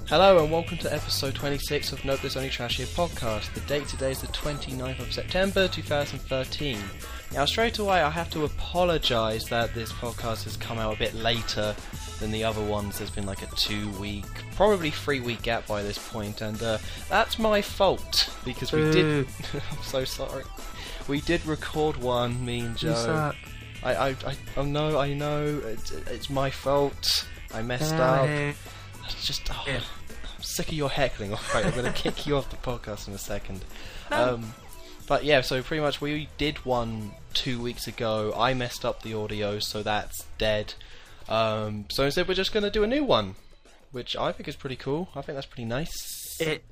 Hello and welcome to episode 26 of Nope There's Only Trash Here podcast. The date today is the 29th of September 2013. Now straight away I have to apologise that this podcast has come out a bit later than the other ones. There's been like a 2-week, probably 3-week gap by this point, and that's my fault because we did... I'm so sorry. We did record one, me and Joe. You suck. I know, it's my fault. I messed up. It's just, I'm sick of your heckling. Alright, I'm going to kick you off the podcast in a second. But yeah, so pretty much we did one 2 weeks ago. I messed up the audio, so that's dead. So instead we're just going to do a new one, which I think is pretty cool. I think that's pretty nice.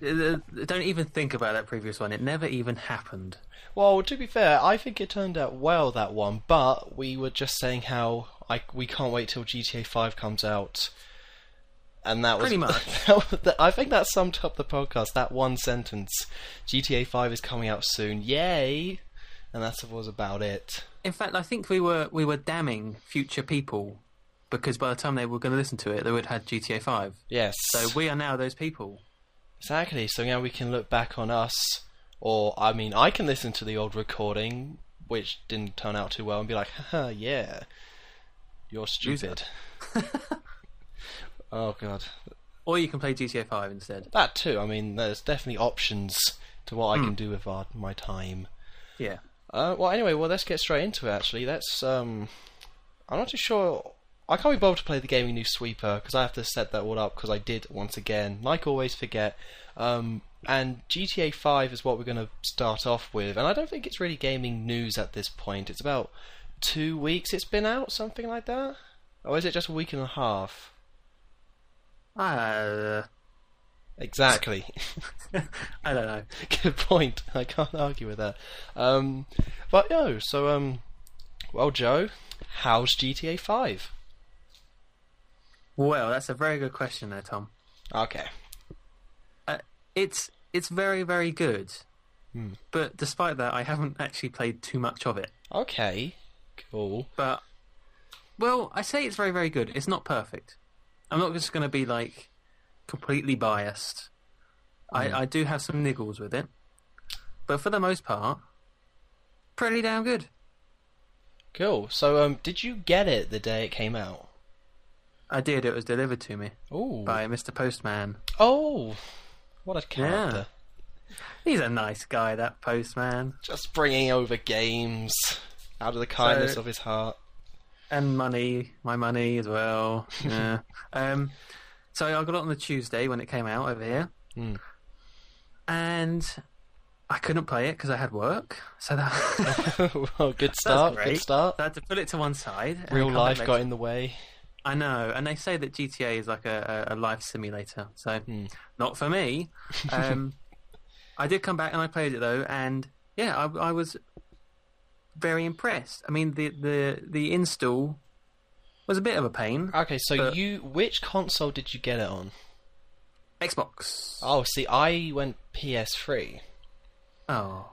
Don't even think about that previous one. It never even happened. Well, to be fair, I think it turned out well, that one, but we were just saying how we can't wait till GTA 5 comes out. And that was pretty much. I think that summed up the podcast. That one sentence: GTA 5 is coming out soon. Yay! And that was about it. In fact, I think we were damning future people because by the time they were going to listen to it, they would have had GTA 5. Yes. So we are now those people. Exactly. So now we can look back on us, or I mean, I can listen to the old recording, which didn't turn out too well, and be like, haha, yeah, you're stupid. Oh god. Or you can play GTA 5 instead. That too. I mean, there's definitely options to what I can do with my time. Yeah. Well, anyway, let's get straight into it. Actually, I'm not too sure. I can't be bothered to play the gaming news sweeper because I have to set that all up because I did once again, like always, forget. And GTA 5 is what we're going to start off with, and I don't think it's really gaming news at this point. It's about 2 weeks it's been out, something like that, or is it just a week and a half? Exactly. I don't know. Good point. I can't argue with that. But no, so well, Joe, how's GTA 5? Well, that's a very good question there, Tom. Okay. It's very, very good. But despite that, I haven't actually played too much of it. Okay. Cool. But, well, I say it's very, very good. It's not perfect. I'm not just going to be, like, completely biased. I do have some niggles with it. But for the most part, pretty damn good. Cool. So, did you get it the day it came out? I did. It was delivered to me. Ooh. By Mr. Postman. Oh, what a character. Yeah. He's a nice guy, that postman. Just bringing over games out of the kindness of his heart. And money, my money as well. Yeah. So I got it on the Tuesday when it came out over here, and I couldn't play it because I had work. So that well, good start. That's great. Good start. I had to put it to one side. Real life got in the way. I know, and they say that GTA is like a life simulator. So not for me. I did come back and I played it though, and yeah, I was very impressed. I mean, the install was a bit of a pain. Okay, so which console did you get it on? Xbox. Oh, see, I went PS3. Oh.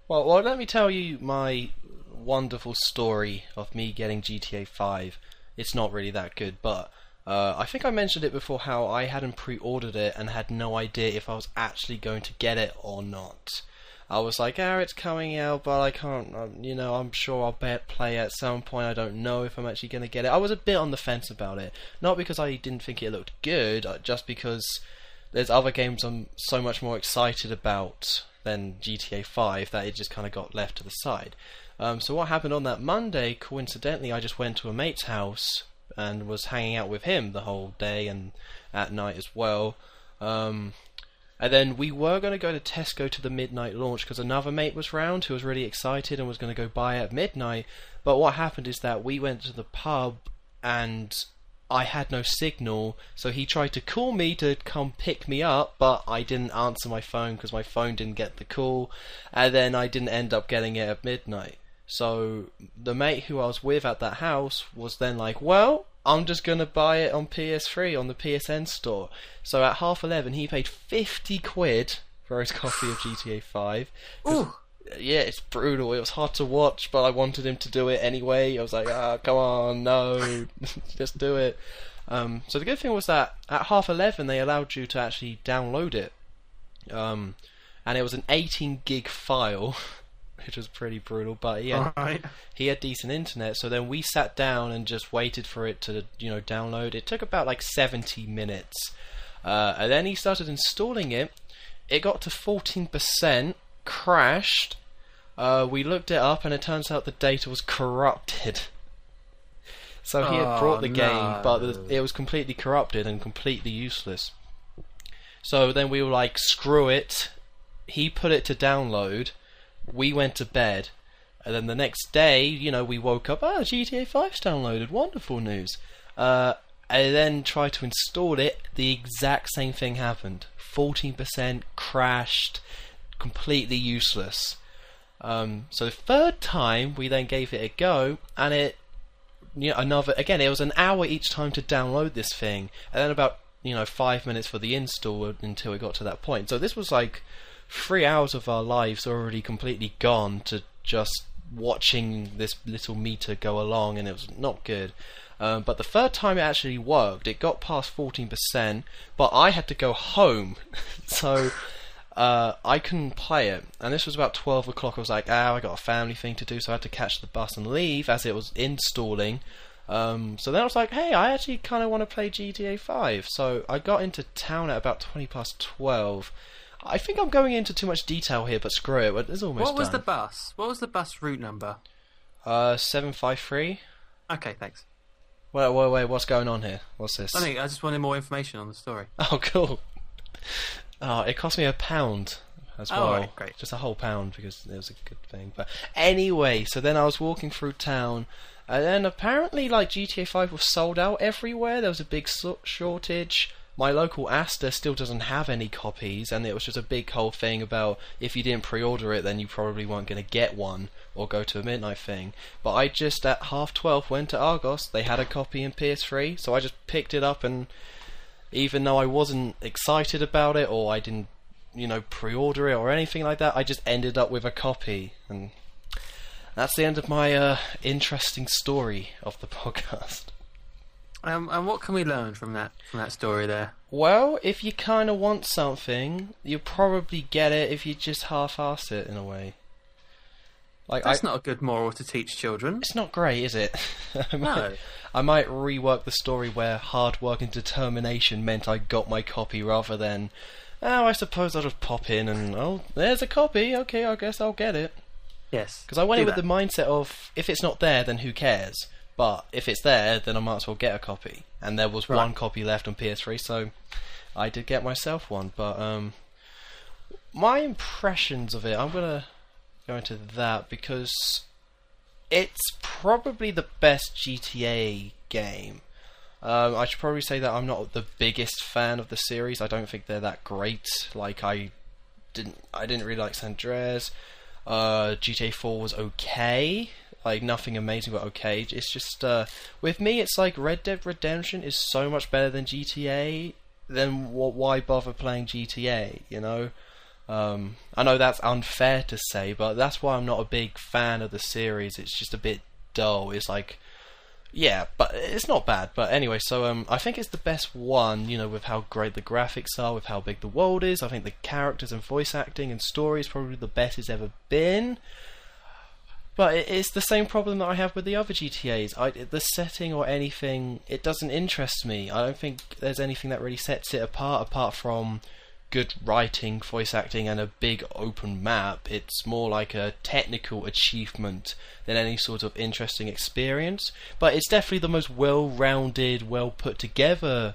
Well, let me tell you my wonderful story of me getting GTA 5. It's not really that good, but I think I mentioned it before how I hadn't pre-ordered it and had no idea if I was actually going to get it or not. I was like, it's coming out, but I can't, I'm sure I'll play at some point. I don't know if I'm actually going to get it. I was a bit on the fence about it. Not because I didn't think it looked good, just because there's other games I'm so much more excited about than GTA 5 that it just kind of got left to the side. So what happened on that Monday, coincidentally, I just went to a mate's house and was hanging out with him the whole day and at night as well. And then we were going to go to Tesco to the midnight launch because another mate was round who was really excited and was going to go buy it at midnight. But what happened is that we went to the pub and I had no signal, so he tried to call me to come pick me up, but I didn't answer my phone because my phone didn't get the call, and then I didn't end up getting it at midnight. So the mate who I was with at that house was then like, well, I'm just going to buy it on PS3 on the PSN store. So at 11:30 he paid 50 quid for his copy of GTA 5. Ooh. Yeah, it's brutal. It was hard to watch, but I wanted him to do it anyway. I was like, come on, no, just do it. So the good thing was that at 11:30 they allowed you to actually download it, and it was an 18 gig file, which was pretty brutal. But he had decent internet, so then we sat down and just waited for it to download. It took about like 70 minutes, and then he started installing it. It got to 14%, crashed. We looked it up, and it turns out the data was corrupted. So he had brought the game, but it was completely corrupted and completely useless. So then we were like, screw it. He put it to download. We went to bed. And then the next day, we woke up, GTA 5's downloaded. Wonderful news. I then tried to install it. The exact same thing happened. 14% crashed. Completely useless. So the third time, we then gave it a go, and it was an hour each time to download this thing, and then about 5 minutes for the install until it got to that point. So this was like 3 hours of our lives already completely gone to just watching this little meter go along, and it was not good. But the third time it actually worked. It got past 14%, but I had to go home, so I couldn't play it. And this was about 12 o'clock. I was like, I got a family thing to do, so I had to catch the bus and leave as it was installing. So then I was like, hey, I actually kind of want to play GTA 5. So I got into town at about 20 past 12. I think I'm going into too much detail here, but screw it. It's almost done. What was the bus? What was the bus route number? 753. Okay, thanks. Wait, what's going on here? What's this? I just wanted more information on the story. Oh, cool. It cost me £1 as well. Right, great. Just a whole £1 because it was a good thing. But anyway, so then I was walking through town, and then apparently like GTA 5 was sold out everywhere. There was a big shortage. My local Asda still doesn't have any copies, and it was just a big whole thing about if you didn't pre-order it, then you probably weren't going to get one or go to a midnight thing. But I just at 12:30 went to Argos. They had a copy in PS3, so I just picked it up, and even though I wasn't excited about it or I didn't, pre-order it or anything like that, I just ended up with a copy, and that's the end of my interesting story of the podcast. And what can we learn from that story there? Well, if you kind of want something, you'll probably get it if you just half-ass it in a way. Like That's not a good moral to teach children. It's not great, is it? No. I might rework the story where hard work and determination meant I got my copy rather than, I suppose I'll just pop in and, there's a copy, okay, I guess I'll get it. Yes. Because I went in with the mindset of, if it's not there, then who cares? But if it's there, then I might as well get a copy. And there was one copy left on PS3, so I did get myself one. But my impressions of it, I'm going to go into that because it's probably the best GTA game. I should probably say that I'm not the biggest fan of the series. I don't think they're that great. Like I didn't really like San Andreas. GTA 4 was okay. Like nothing amazing, but okay. It's just with me, it's like Red Dead Redemption is so much better than GTA. Then why bother playing GTA? I know that's unfair to say, but that's why I'm not a big fan of the series. It's just a bit dull. It's like, yeah, but it's not bad. But anyway, so I think it's the best one. With how great the graphics are, with how big the world is. I think the characters and voice acting and story is probably the best it's ever been. But it's the same problem that I have with the other GTAs. The setting or anything, it doesn't interest me. I don't think there's anything that really sets it apart from good writing, voice acting, and a big open map. It's more like a technical achievement than any sort of interesting experience. But it's definitely the most well-rounded, well-put-together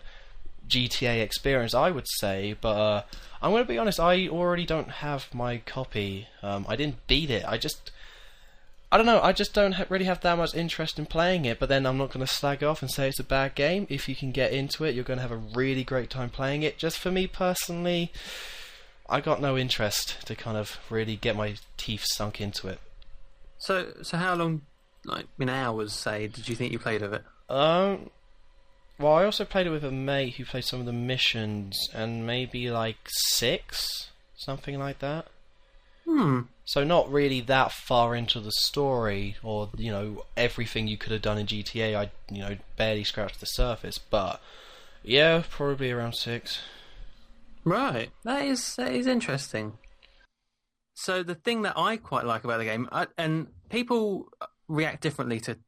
GTA experience, I would say. But I'm going to be honest, I already don't have my copy. I didn't beat it. I don't know, I just don't really have that much interest in playing it, but then I'm not going to slag off and say it's a bad game. If you can get into it, you're going to have a really great time playing it. Just for me personally, I got no interest to kind of really get my teeth sunk into it. So how long, like in hours, say, did you think you played of it? Well, I also played it with a mate who played some of the missions, and maybe like 6, something like that. So not really that far into the story, or everything you could have done in GTA. I barely scratched the surface, but yeah, probably around 6. Right, that is interesting. So the thing that I quite like about the game, and people react differently to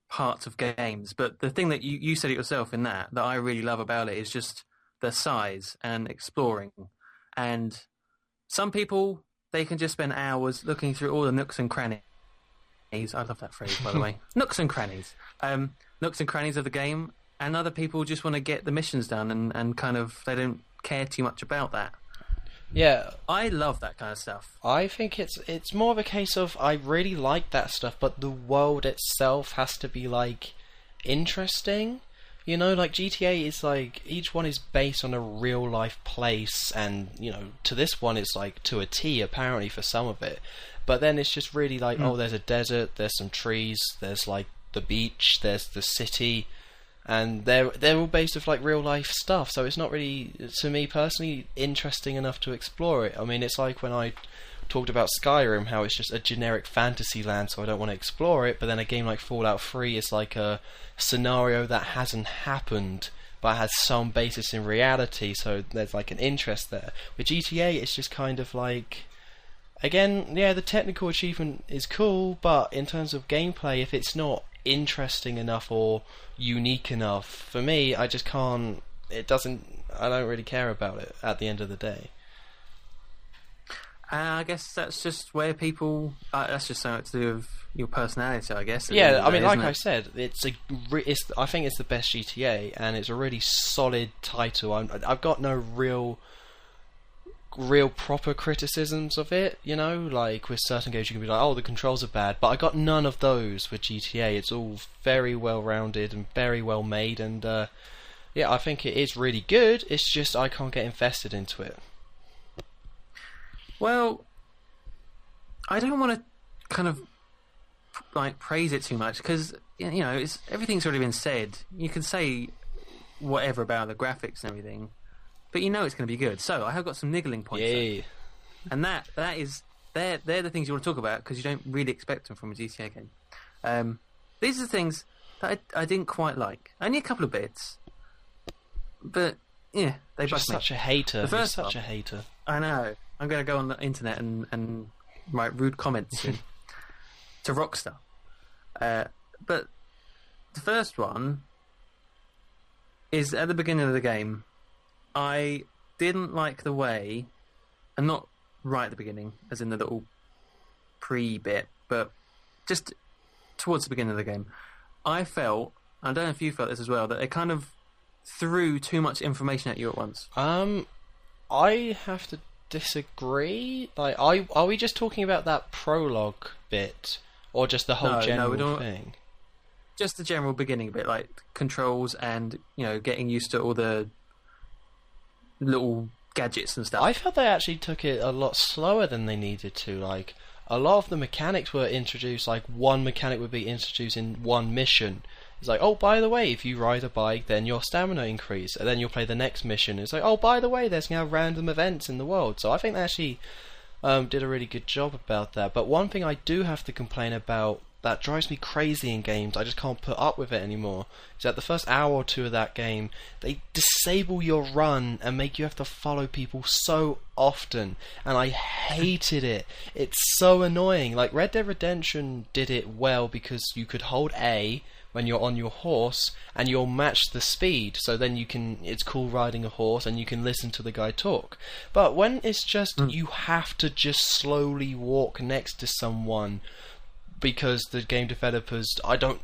parts of games, but the thing that you said it yourself in that I really love about it is just the size and exploring. And some people, they can just spend hours looking through all the nooks and crannies. I love that phrase, by the way. Nooks and crannies. Nooks and crannies of the game. And other people just want to get the missions done and kind of, they don't care too much about that. Yeah. I love that kind of stuff. I think it's more of a case of I really like that stuff, but the world itself has to be, like, interesting. Like GTA is like, each one is based on a real life place, and, to this one it's like to a T apparently for some of it. But then it's just really like, oh, there's a desert, there's some trees, there's like the beach, there's the city, and they're all based off like real life stuff. So it's not really, to me personally, interesting enough to explore it. I mean, it's like when I talked about Skyrim, how it's just a generic fantasy land, so I don't want to explore it. But then a game like Fallout 3 is like a scenario that hasn't happened but has some basis in reality, so there's like an interest there. With GTA, it's just kind of like, again, yeah, the technical achievement is cool, but in terms of gameplay, if it's not interesting enough or unique enough, for me, I just can't, I don't really care about it at the end of the day. I guess that's just where people. That's just something to do with your personality, I guess. Yeah, I mean, like I said, I think it's the best GTA, and it's a really solid title. I've got no real proper criticisms of it. Like with certain games, you can be like, oh, the controls are bad, but I got none of those with GTA. It's all very well rounded and very well made, and yeah, I think it is really good. It's just I can't get invested into it. Well, I don't want to kind of like praise it too much because it's everything's already been said. You can say whatever about the graphics and everything, but it's going to be good. So I have got some niggling points. Yeah. And that is they're the things you want to talk about because you don't really expect them from a GTA game. These are the things that I didn't quite like. Only a couple of bits, but yeah, they bugged me. Such a hater. You're such a hater. I know. I'm going to go on the internet and write rude comments to Rockstar. But the first one is at the beginning of the game. I didn't like the way, and not right at the beginning, as in the little pre-bit, but just towards the beginning of the game. I felt, I don't know if you felt this as well, that they kind of threw too much information at you at once. I have to disagree. Like, are we just talking about that prologue bit, or just the whole general thing? Just the general beginning bit, like controls and getting used to all the little gadgets and stuff. I felt they actually took it a lot slower than they needed to. Like, a lot of the mechanics were introduced. Like, one mechanic would be introduced in one mission. It's like, oh, by the way, if you ride a bike, then your stamina increases, and then you'll play the next mission. It's like, oh, by the way, there's now random events in the world. So I think they actually did a really good job about that. But one thing I do have to complain about that drives me crazy in games, I just can't put up with it anymore, is that the first hour or two of that game, they disable your run and make you have to follow people so often, and I hated it. It's so annoying. Like, Red Dead Redemption did it well because you could hold A when you're on your horse and you'll match the speed, so then it's cool riding a horse and you can listen to the guy talk. But when it's just you have to just slowly walk next to someone because the game developers,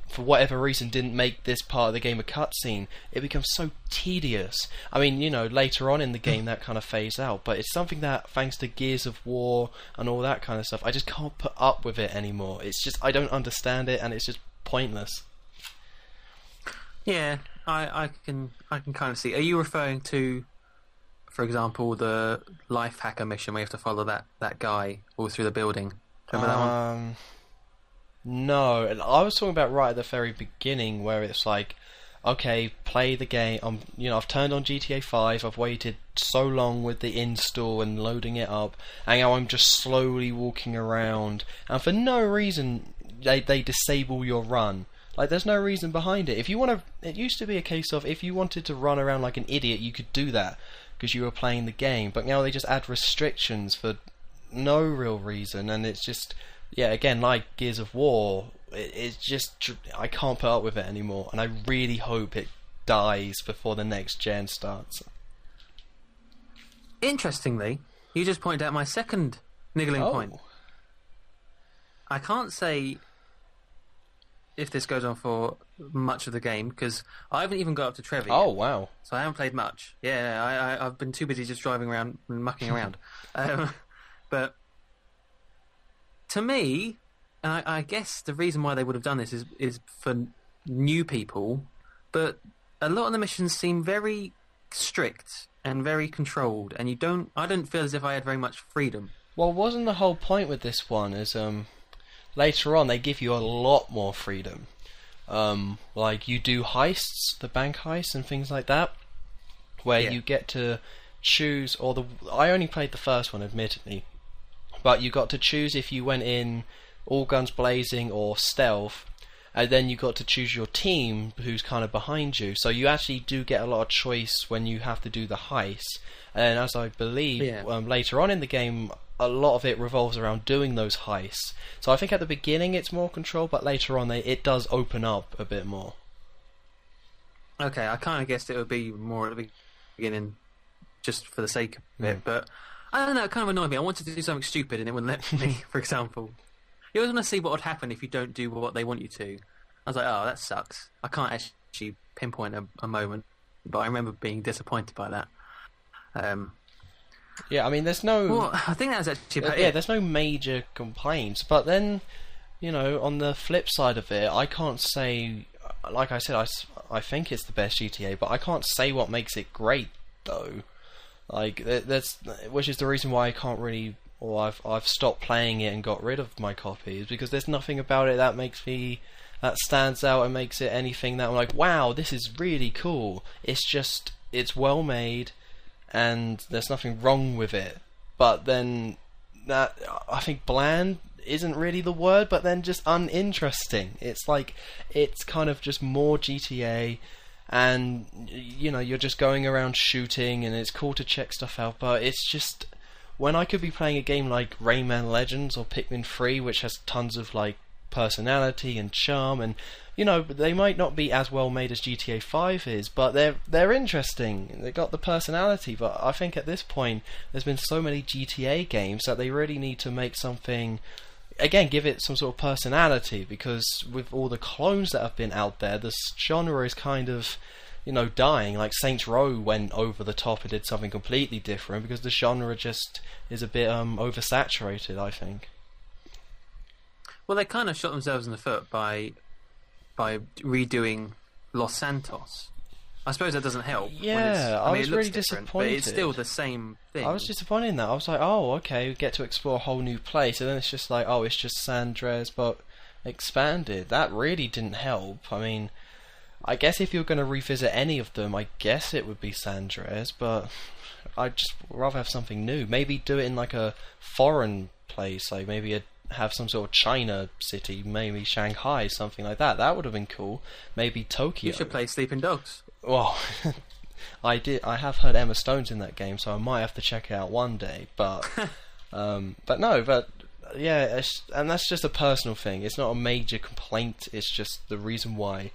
for whatever reason, didn't make this part of the game a cutscene, it becomes so tedious. I mean, later on in the game that kind of fades out, but it's something that, thanks to Gears of War and all that kind of stuff, I just can't put up with it anymore. It's just, I don't understand it, and it's just pointless. Yeah, I can kind of see. Are you referring to, for example, the life hacker mission where you have to follow that guy all through the building? Remember that one? No, I was talking about right at the very beginning where it's like okay, play the game. I've turned on GTA 5. I've waited so long with the install and loading it up, and now I'm just slowly walking around, and for no reason they disable your run. Like, there's no reason behind it. If you want to, it used to be a case of if you wanted to run around like an idiot, you could do that because you were playing the game. But now they just add restrictions for no real reason, and it's just, yeah, again, like Gears of War, it's just, I can't put up with it anymore, and I really hope it dies before the next gen starts. Interestingly, you just pointed out my second niggling point. I can't say if this goes on for much of the game, because I haven't even got up to Trevor yet. Oh, wow. So I haven't played much. Yeah, I've been too busy just driving around and mucking around. But to me, and I guess the reason why they would have done this is for new people, but a lot of the missions seem very strict and very controlled, and I don't feel as if I had very much freedom. Well, wasn't the whole point with this one is later on they give you a lot more freedom. Like, you do heists, the bank heists and things like that, where you get to choose, I only played the first one, admittedly, but you got to choose if you went in all guns blazing or stealth, and then you got to choose your team who's kind of behind you. So you actually do get a lot of choice when you have to do the heist. And as I believe later on in the game, a lot of it revolves around doing those heists. So I think at the beginning it's more control, but later on it does open up a bit more. Okay, I kind of guessed it would be more at the beginning, just for the sake of it, but I don't know, it kind of annoyed me. I wanted to do something stupid and it wouldn't let me, for example. You always want to see what would happen if you don't do what they want you to. I was like, oh, that sucks. I can't actually pinpoint a moment, but I remember being disappointed by that. Yeah, I mean, there's no... Well, I think that was actually about it. There's no major complaints, but then, on the flip side of it, I can't say... Like I said, I think it's the best GTA, but I can't say what makes it great, though. Like, which is the reason why I can't really... Or I've stopped playing it and got rid of my copies, because there's nothing about it that stands out and makes it anything that I'm like, wow, this is really cool. It's just, it's well made, and there's nothing wrong with it. But then, I think bland isn't really the word, but then just uninteresting. It's like, it's kind of just more GTA, and, you're just going around shooting, and it's cool to check stuff out, but it's just... When I could be playing a game like Rayman Legends or Pikmin 3, which has tons of like personality and charm, and they might not be as well made as GTA 5 is, but they're interesting. They got the personality. But I think at this point, there's been so many GTA games that they really need to make something. Again, give it some sort of personality, because with all the clones that have been out there, this genre is kind of dying. Like Saints Row went over the top and did something completely different because the genre just is a bit oversaturated, I think. Well, they kind of shot themselves in the foot by redoing Los Santos. I suppose that doesn't help. Yeah, I was really disappointed. But it's still the same thing. I was disappointed in that. I was like, oh, okay, we get to explore a whole new place, and then it's just like, oh, it's just San Andreas but expanded. That really didn't help. I mean, I guess if you're going to revisit any of them, I guess it would be San Andreas, but I'd just rather have something new. Maybe do it in like a foreign place, like maybe have some sort of China city, maybe Shanghai, something like that. That would have been cool. Maybe Tokyo. You should play Sleeping Dogs. Well, I have heard Emma Stone's in that game, so I might have to check it out one day. But, yeah, and that's just a personal thing. It's not a major complaint. It's just the reason why.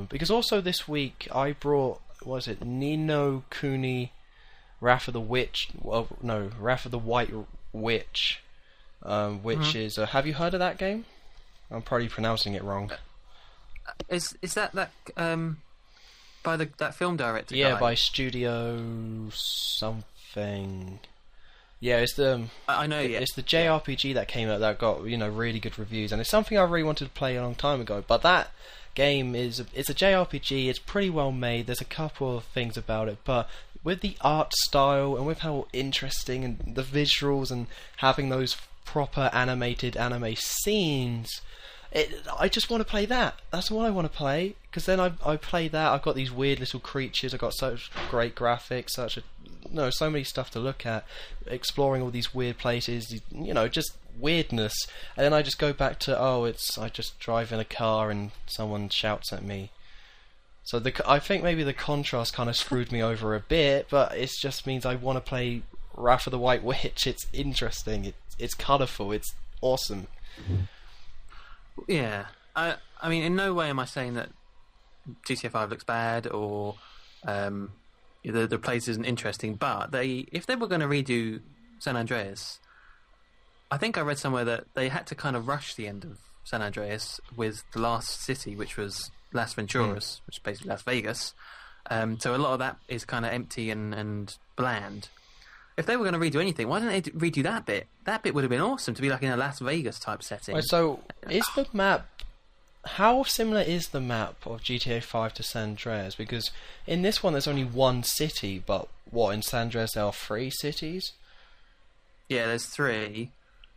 Because also this week I brought, Ni no Kuni, Wrath of the Witch? Well, no, Wrath of the White Witch, which is. Have you heard of that game? I'm probably pronouncing it wrong. Is that by that film director? Yeah, guy? by Studio something. Yeah, it's the. I know. It's the JRPG that came out that got really good reviews, and it's something I really wanted to play a long time ago. But that game it's a JRPG. It's pretty well made. There's a couple of things about it, but with the art style and with how interesting and the visuals and having those proper animated anime scenes, I just want to play that. That's what I want to play. Because then I play that. I've got these weird little creatures. I've got such great graphics. So many stuff to look at. Exploring all these weird places. Just weirdness. And then I just go back to I just drive in a car and someone shouts at me. So I think maybe the contrast kind of screwed me over a bit. But it just means I want to play Wrath of the White Witch. It's interesting. It's colourful. It's awesome. Yeah, I mean, in no way am I saying that GTA 5 looks bad or the place isn't interesting. But if they were going to redo San Andreas, I think I read somewhere that they had to kind of rush the end of San Andreas with the last city, which was Las Venturas, which is basically Las Vegas. So a lot of that is kind of empty and bland. If they were going to redo anything, why didn't they redo that bit? That bit would have been awesome to be like in a Las Vegas type setting. Wait, so is the map... How similar is the map of GTA 5 to San Andreas? Because in this one there's only one city, but in San Andreas there are 3 cities? Yeah, there's 3.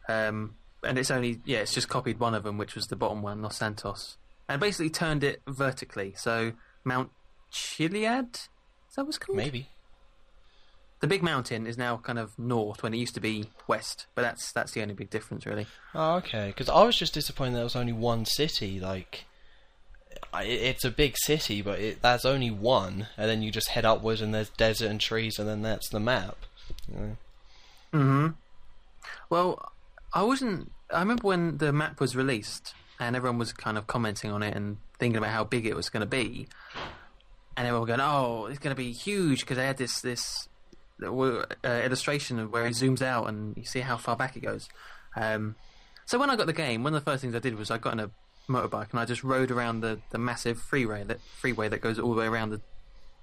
And it's just copied one of them, which was the bottom one, Los Santos. And basically turned it vertically. So Mount Chiliad? Is that what it's called? Maybe. The big mountain is now kind of north when it used to be west, but that's the only big difference, really. Oh, okay. Because I was just disappointed there was only one city. Like, it's a big city, but there's only one, and then you just head upwards, and there's desert and trees, and then that's the map. Well, I remember when the map was released, and everyone was kind of commenting on it and thinking about how big it was going to be, and everyone were going, "Oh, it's going to be huge," because they had this illustration of where it zooms out and you see how far back it goes. So when I got the game, one of the first things I did was I got in a motorbike and I just rode around the massive freeway that goes all the way around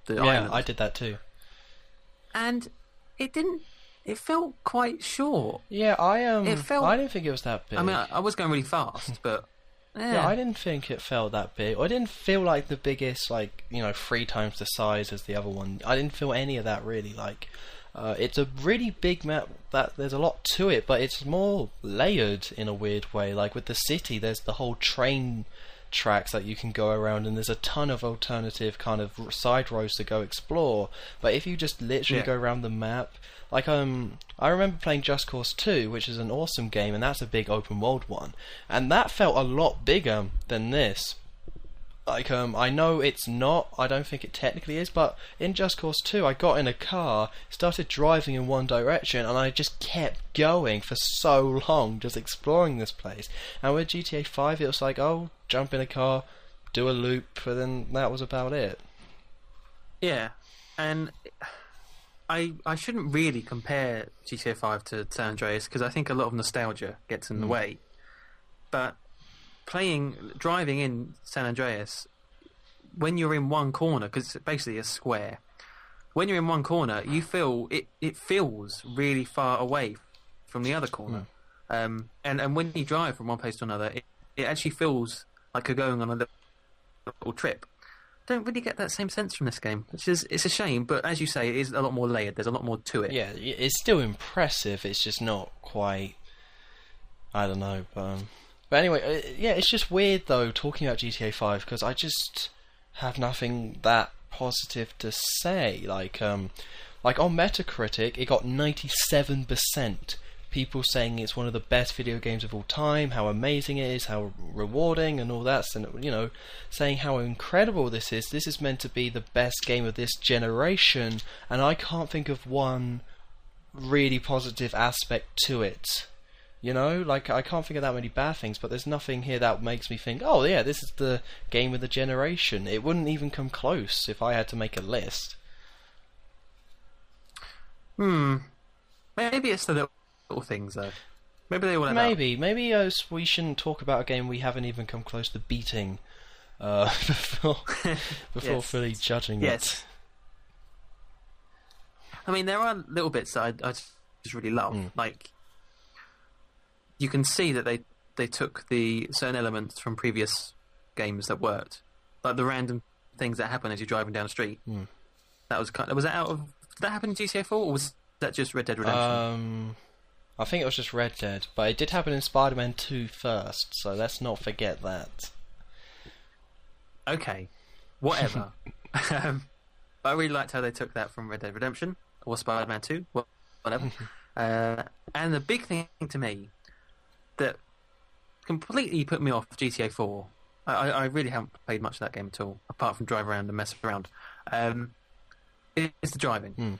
the island. Yeah, I did that too. And it felt quite short. Yeah, I didn't think it was that big. I mean, I was going really fast, but yeah, I didn't think it felt that big. I didn't feel like the biggest, 3 times the size as the other one. I didn't feel any of that really. It's a really big map that there's a lot to it, but it's more layered in a weird way. Like with the city, there's the whole train tracks that you can go around, and there's a ton of alternative kind of side roads to go explore. But if you just literally go around the map, I remember playing Just Cause 2, which is an awesome game, and that's a big open world one, and that felt a lot bigger than this. I know it's not, I don't think it technically is, but in Just Cause 2 I got in a car, started driving in one direction, and I just kept going for so long, just exploring this place. And with GTA 5 it was like, jump in a car, do a loop, and then that was about it. Yeah, and I shouldn't really compare GTA 5 to San Andreas, because I think a lot of nostalgia gets in the way. But driving in San Andreas, when you're in one corner, because it's basically a square, when you're in one corner, you feel it feels really far away from the other corner. And when you drive from one place to another, it actually feels like you're going on a little trip. Don't really get that same sense from this game, it's a shame, but as you say, it is a lot more layered, there's a lot more to it. Yeah, it's still impressive, it's just not quite, I don't know, but anyway, it's just weird though talking about GTA 5, because I just have nothing that positive to say. Like on Metacritic, it got 97%. People saying it's one of the best video games of all time, how amazing it is, how rewarding and all that, and saying how incredible this is. This is meant to be the best game of this generation, and I can't think of one really positive aspect to it. I can't think of that many bad things, but there's nothing here that makes me think, oh yeah, this is the game of the generation. It wouldn't even come close if I had to make a list. Maybe it's the little things though. Maybe they will. Maybe we shouldn't talk about a game we haven't even come close to beating before fully judging it. I mean, there are little bits that I just really love. Like, you can see that they took the certain elements from previous games that worked, like the random things that happen as you're driving down the street. That was did that happen in GTA 4, or was that just Red Dead Redemption? I think it was just Red Dead, but it did happen in Spider-Man 2 first, so let's not forget that. Okay, whatever. But I really liked how they took that from Red Dead Redemption or Spider-Man 2, whatever. And the big thing to me that completely put me off GTA 4, I really haven't played much of that game at all, apart from drive around and mess around, is the driving.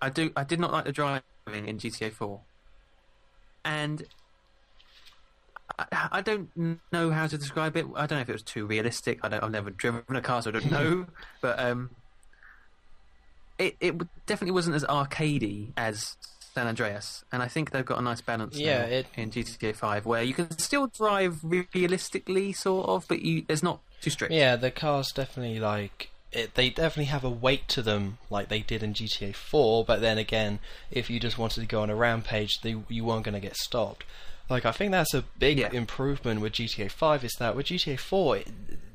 I did not like the driving in GTA 4. And I don't know how to describe it. I don't know if it was too realistic. I've never driven a car, so I don't know. But it definitely wasn't as arcadey as San Andreas, and I think they've got a nice balance now in GTA 5, where you can still drive realistically, sort of, but it's not too strict. Yeah, the cars definitely they definitely have a weight to them, like they did in GTA 4. But then again, if you just wanted to go on a rampage, you weren't going to get stopped. Like, I think that's a big improvement with GTA 5, is that with GTA 4,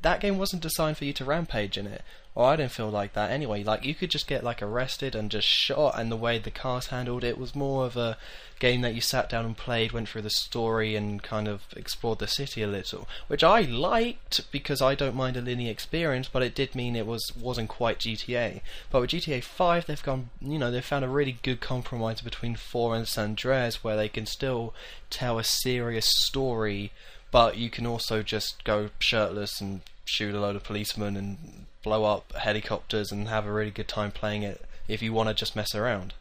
that game wasn't designed for you to rampage in it. Or I didn't feel like that anyway. Like, you could just get arrested and just shot, and the way the cars handled it was more of a game that you sat down and played, went through the story, and kind of explored the city a little, which I liked because I don't mind a linear experience, but it did mean it wasn't quite GTA. But with GTA 5, they've found a really good compromise between 4 and San Andreas, where they can still tell a serious story, but you can also just go shirtless and shoot a load of policemen and blow up helicopters and have a really good time playing it if you want to just mess around.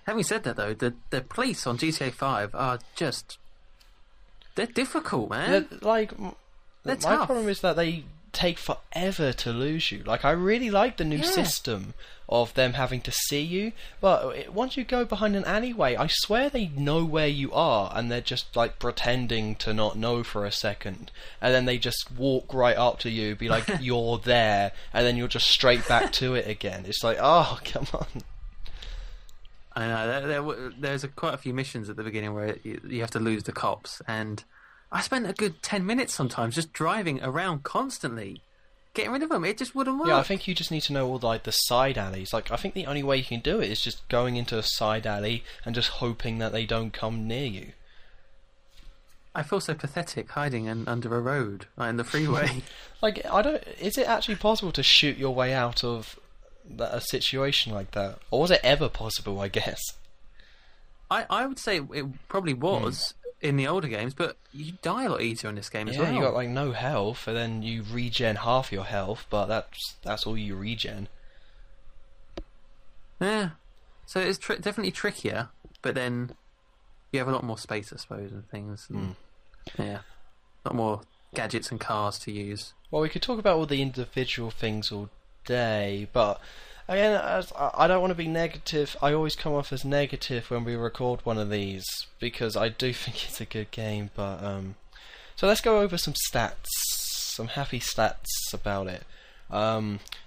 Having said that, though, the police on GTA 5 are they're difficult, man. My tough. problem is that they take forever to lose you. Like, I really like the new system of them having to see you, but once you go behind an alleyway, I swear they know where you are, and they're just pretending to not know for a second, and then they just walk right up to you, be like, you're there, and then you're just straight back to it again. It's like, oh, come on. I know, there's quite a few missions at the beginning where you have to lose the cops, and I spent a good 10 minutes sometimes just driving around constantly, getting rid of them. It just wouldn't work. Yeah, I think you just need to know all the side alleys. I think the only way you can do it is just going into a side alley and just hoping that they don't come near you. I feel so pathetic hiding under a road, in the freeway. Is it actually possible to shoot your way out of a situation like that? Or was it ever possible, I guess? I would say it probably was in the older games, but you die a lot easier in this game as well. Yeah, you got no health, and then you regen half your health, but that's all you regen. Yeah, so it's definitely trickier, but then you have a lot more space, I suppose, and things. And, yeah, a lot more gadgets and cars to use. Well, we could talk about all the individual things all day, but again, I don't want to be negative. I always come off as negative when we record one of these, because I do think it's a good game. But so let's go over some stats, some happy stats about it.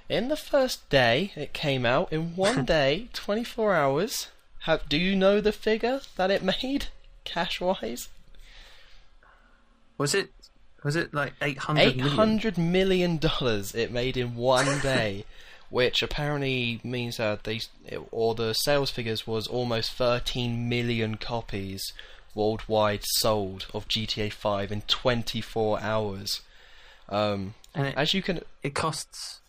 In the first day it came out, in one day, 24 hours, do you know the figure that it made, cash-wise? Was it like $800 million it made in one day, which apparently means that the sales figures was almost 13 million copies worldwide sold of GTA 5 in 24 hours. And it costs.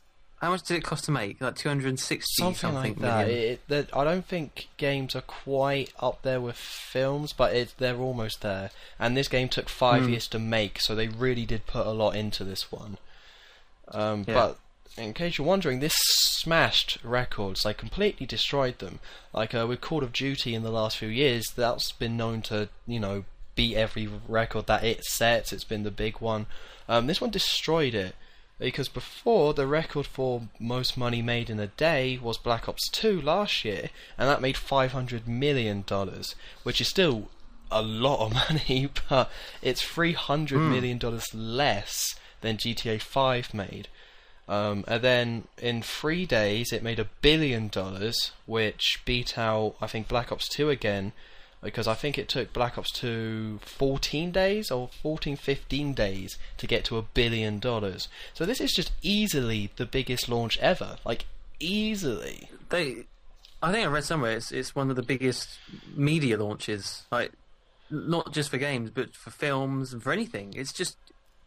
How much did it cost to make? Like 260 something like million? that. I don't think games are quite up there with films, but they're almost there. And this game took 5 years to make, so they really did put a lot into this one. But in case you're wondering, this smashed records. They completely destroyed them. With Call of Duty in the last few years, that's been known to, beat every record that it sets. It's been the big one. This one destroyed it. Because before, the record for most money made in a day was Black Ops 2 last year, and that made $500 million, which is still a lot of money, but it's $300 million less than GTA 5 made. And then in 3 days, it made $1 billion, which beat out, I think, Black Ops 2 again, because I think it took Black Ops 2 14 days or 15 days to get to $1 billion. So this is just easily the biggest launch ever. Easily. I think I read somewhere it's one of the biggest media launches, like not just for games, but for films and for anything. It's just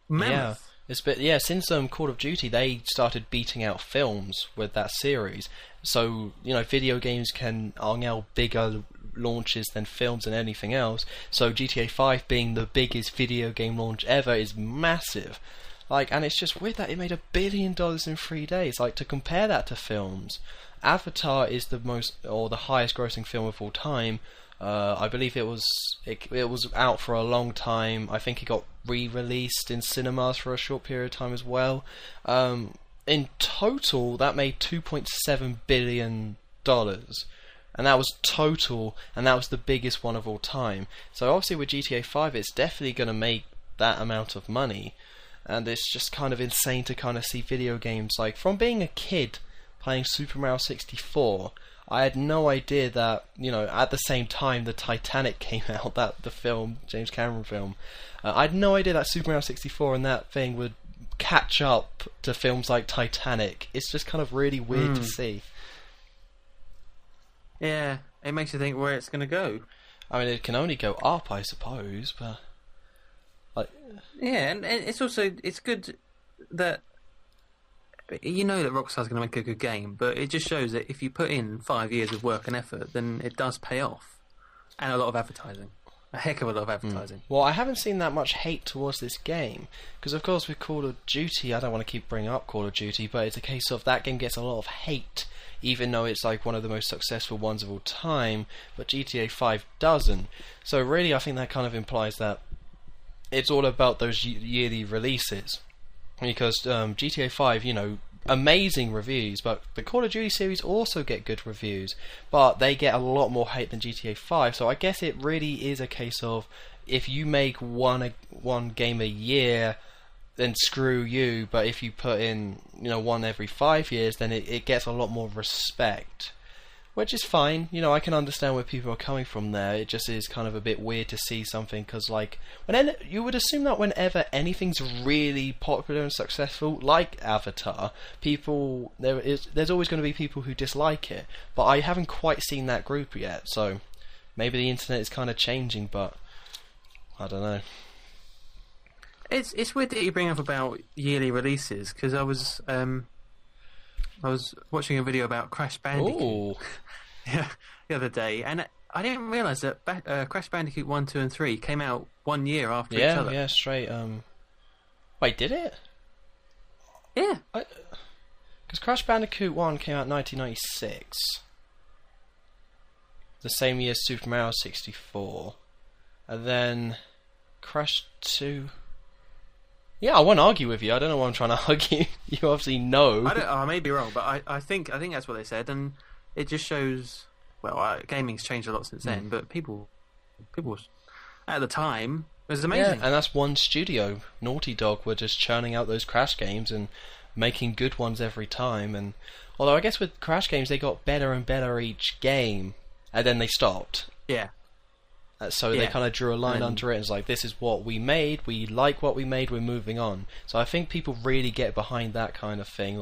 mammoth. Since Call of Duty, they started beating out films with that series. So, video games are now bigger launches than films and anything else. So GTA 5 being the biggest video game launch ever is massive. And it's just weird that it made $1 billion in 3 days. To compare that to films, Avatar is the highest grossing film of all time. I believe it was out for a long time. I think it got re-released in cinemas for a short period of time as well. In total, that made $2.7 billion. And that was total, and that was the biggest one of all time. So obviously with GTA 5, it's definitely going to make that amount of money. And it's just kind of insane to kind of see video games, from being a kid playing Super Mario 64, I had no idea that, at the same time the Titanic came out, the film, James Cameron film, I had no idea that Super Mario 64 and that thing would catch up to films like Titanic. It's just kind of really weird to see. Yeah, it makes you think where it's going to go. I mean, it can only go up, I suppose, but... Yeah, and it's good that... that Rockstar's going to make a good game, but it just shows that if you put in 5 years of work and effort, then it does pay off. And a lot of advertising. A heck of a lot of advertising. Well, I haven't seen that much hate towards this game, because of course with Call of Duty, I don't want to keep bringing up Call of Duty, but it's a case of that game gets a lot of hate, even though it's one of the most successful ones of all time, but GTA 5 doesn't. So really, I think that kind of implies that it's all about those yearly releases. Because GTA 5, amazing reviews, but the Call of Duty series also get good reviews, but they get a lot more hate than GTA 5. So I guess it really is a case of, if you make one game a year, then screw you, but if you put in one every 5 years, then it gets a lot more respect, which is fine. I can understand where people are coming from there. It just is kind of a bit weird to see something, because you would assume that whenever anything's really popular and successful, like Avatar, there's always going to be people who dislike it, but I haven't quite seen that group yet. So maybe the internet is kind of changing, but I don't know. It's weird that you bring up about yearly releases, because I was watching a video about Crash Bandicoot the other day, and I didn't realise that Crash Bandicoot 1, 2 and 3 came out 1 year after each other. Yeah, straight. Wait, did it? Yeah. Because Crash Bandicoot 1 came out in 1996. The same year as Super Mario 64. And then Crash 2... Yeah, I won't argue with you. I don't know why I'm trying to argue. You obviously know. I may be wrong, but I think that's what they said, and it just shows. Well, gaming's changed a lot since then, but people at the time, it was amazing. Yeah, and that's one studio. Naughty Dog were just churning out those Crash games and making good ones every time. And although I guess with Crash games they got better and better each game, and then they stopped. Yeah. So they kind of drew a line under it and was this is what we made, we like what we made, we're moving on. So I think people really get behind that kind of thing,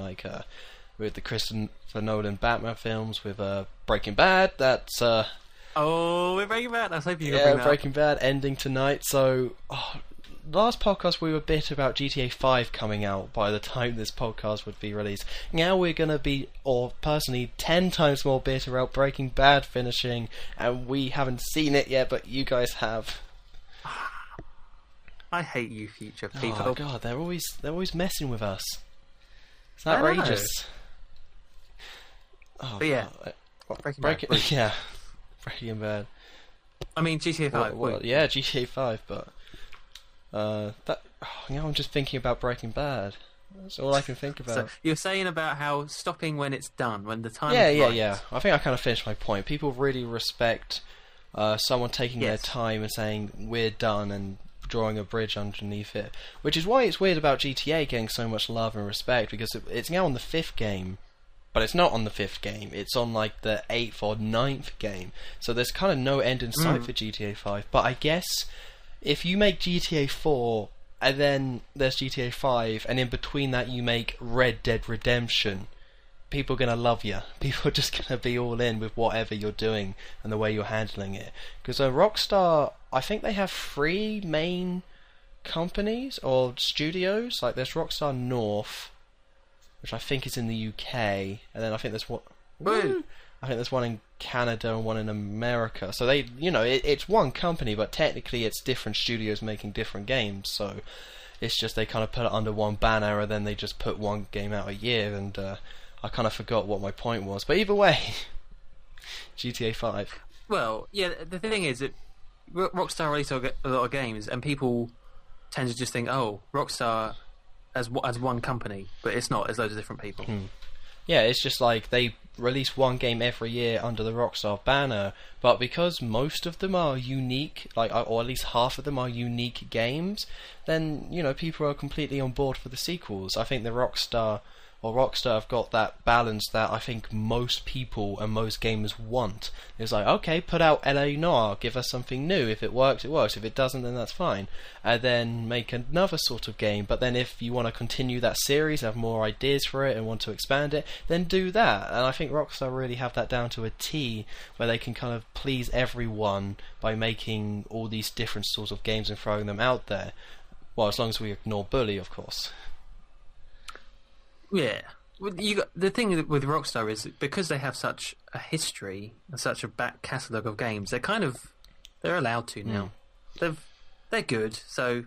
with the Christopher Nolan Batman films, with Breaking Bad, that's... with Breaking Bad, I was hoping you could bring that Breaking Bad ending tonight, so... last podcast we were bitter about GTA 5 coming out by the time this podcast would be released. Now we're going to be, or personally, 10 times more bitter about Breaking Bad finishing, and we haven't seen it yet, but you guys have. I hate you, future people. Oh god, they're always messing with us. It's outrageous. But yeah, Breaking Bad. Yeah, Breaking Bad. I mean, GTA 5. Well, yeah, GTA 5, but... now I'm just thinking about Breaking Bad. That's all I can think about. So you're saying about how stopping when it's done, when the time is right. Yeah. I think I kind of finished my point. People really respect someone taking their time and saying, we're done, and drawing a bridge underneath it. Which is why it's weird about GTA getting so much love and respect, because it's now on the 5th game. But it's not on the 5th game, it's on the 8th or 9th game. So there's kind of no end in sight for GTA 5. But I guess... if you make GTA 4, and then there's GTA 5, and in between that you make Red Dead Redemption, people are gonna love you. People are just gonna be all in with whatever you're doing and the way you're handling it. Because Rockstar, I think they have 3 main companies or studios. Like there's Rockstar North, which I think is in the UK, and then I think there's one in Canada and one in America. So they, it's one company, but technically it's different studios making different games. So it's just they kind of put it under one banner, and then they just put one game out a year. And I kind of forgot what my point was, but either way, GTA 5. Well, yeah. The thing is that Rockstar release a lot of games, and people tend to just think, "Oh, Rockstar as one company," but it's not. There's loads of different people. Yeah, it's just like they release one game every year under the Rockstar banner, but because most of them are unique, or at least half of them are unique games, then people are completely on board for the sequels. I think the Rockstar have got that balance that I think most people and most gamers want. It's like, okay, put out LA Noire, give us something new. If it works, it works. If it doesn't, then that's fine. And then make another sort of game. But then if you want to continue that series, have more ideas for it and want to expand it, then do that. And I think Rockstar really have that down to a T, where they can kind of please everyone by making all these different sorts of games and throwing them out there. Well, as long as we ignore Bully, of course. Yeah. The thing with Rockstar is because they have such a history and such a back catalogue of games, they're allowed to now. They're good, so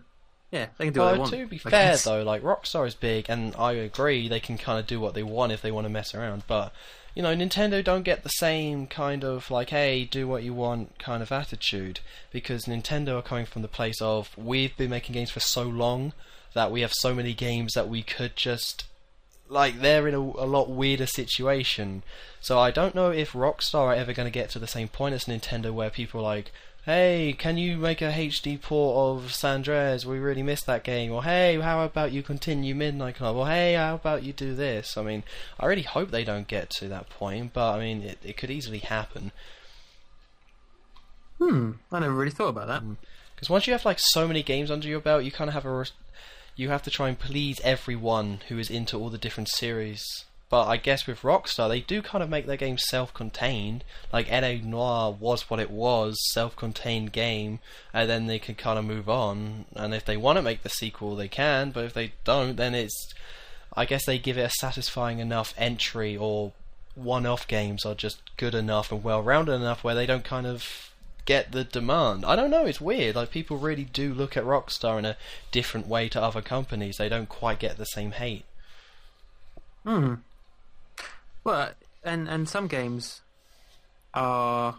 yeah, they can do what they want. To be fair though, like Rockstar is big, and I agree they can kind of do what they want if they want to mess around, but Nintendo don't get the same kind of like, hey, do what you want kind of attitude, because Nintendo are coming from the place of, we've been making games for so long that we have so many games that we could just, they're in a lot weirder situation. So I don't know if Rockstar are ever going to get to the same point as Nintendo, where people are like, hey, can you make a HD port of San Andreas? We really missed that game. Or hey, how about you continue Midnight Club? Or hey, how about you do this? I mean, I really hope they don't get to that point, but I mean, it could easily happen. I never really thought about that. Because once you have so many games under your belt, you kind of have you have to try and please everyone who is into all the different series. But I guess with Rockstar, they do kind of make their games self-contained. Like L.A. Noire was what it was, self-contained game, and then they can kind of move on. And if they want to make the sequel, they can, but if they don't, then I guess they give it a satisfying enough entry, or one-off games are just good enough and well-rounded enough where they don't kind of get the demand. I don't know, it's weird. People really do look at Rockstar in a different way to other companies. They don't quite get the same hate. Well, and some games are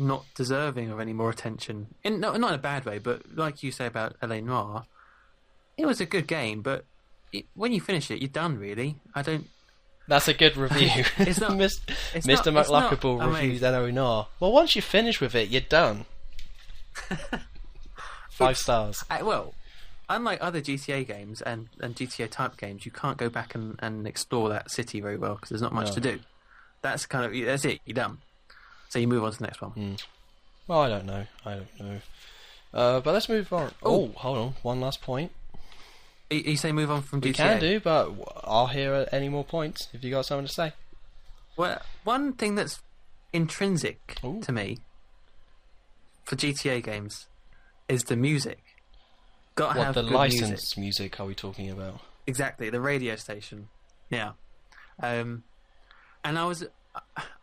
not deserving of any more attention. Not in a bad way, but like you say about L.A. Noire, it was a good game, but when you finish it, you're done, really. That's a good review. It's not, MrMuckluckable reviews L.A. Noire. Well, once you finish with it, you're done. 5 stars. Well, unlike other GTA games and GTA type games, you can't go back and explore that city very well because there's not much to do. That's it. You're done. So you move on to the next one. Well, I don't know. But let's move on. Oh, hold on. One last point. You say move on from GTA? We can do, but I'll hear any more points if you got something to say. Well, one thing that's intrinsic to me for GTA games is the music. What, the licensed music are we talking about? Exactly, the radio station. Yeah. And I was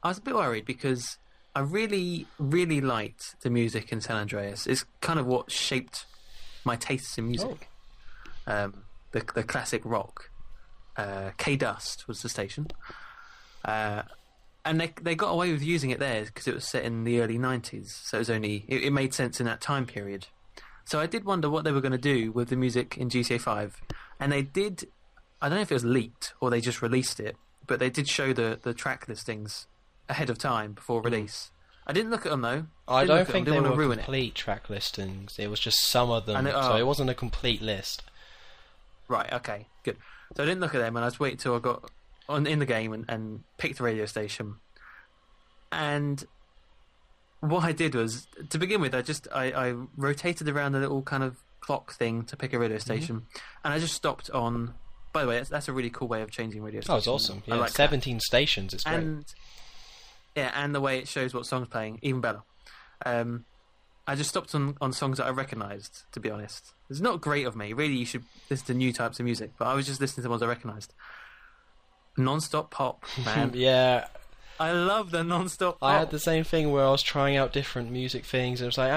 a bit worried because I really, really liked the music in San Andreas. It's kind of what shaped my tastes in music. The classic rock. K-Dust was the station. And they got away with using it there because it was set in the early 90s, so it made sense in that time period. So I did wonder what they were going to do with the music in GTA 5, and they did. I don't know if it was leaked or they just released it, but they did show the track listings ahead of time before release. I didn't look at them though. I don't think they were complete track listings. It was just some of them, so it wasn't a complete list. Right. Okay. Good. So I didn't look at them, and I was waiting till I got in the game and picked the radio station. And what I did was, to begin with, I rotated around the little kind of clock thing to pick a radio station, and I just stopped on By the way, that's a really cool way of changing radio Oh, stations. it's awesome. Yeah, I like 17 stations. It's great. And and the way it shows what song's playing, even better. I just stopped on songs that I recognised, to be honest. It's not great of me. Really, you should listen to new types of music, but I was just listening to ones I recognised. Non-stop pop, man. Yeah. I love the non-stop pop. I had the same thing where I was trying out different music things. It was like,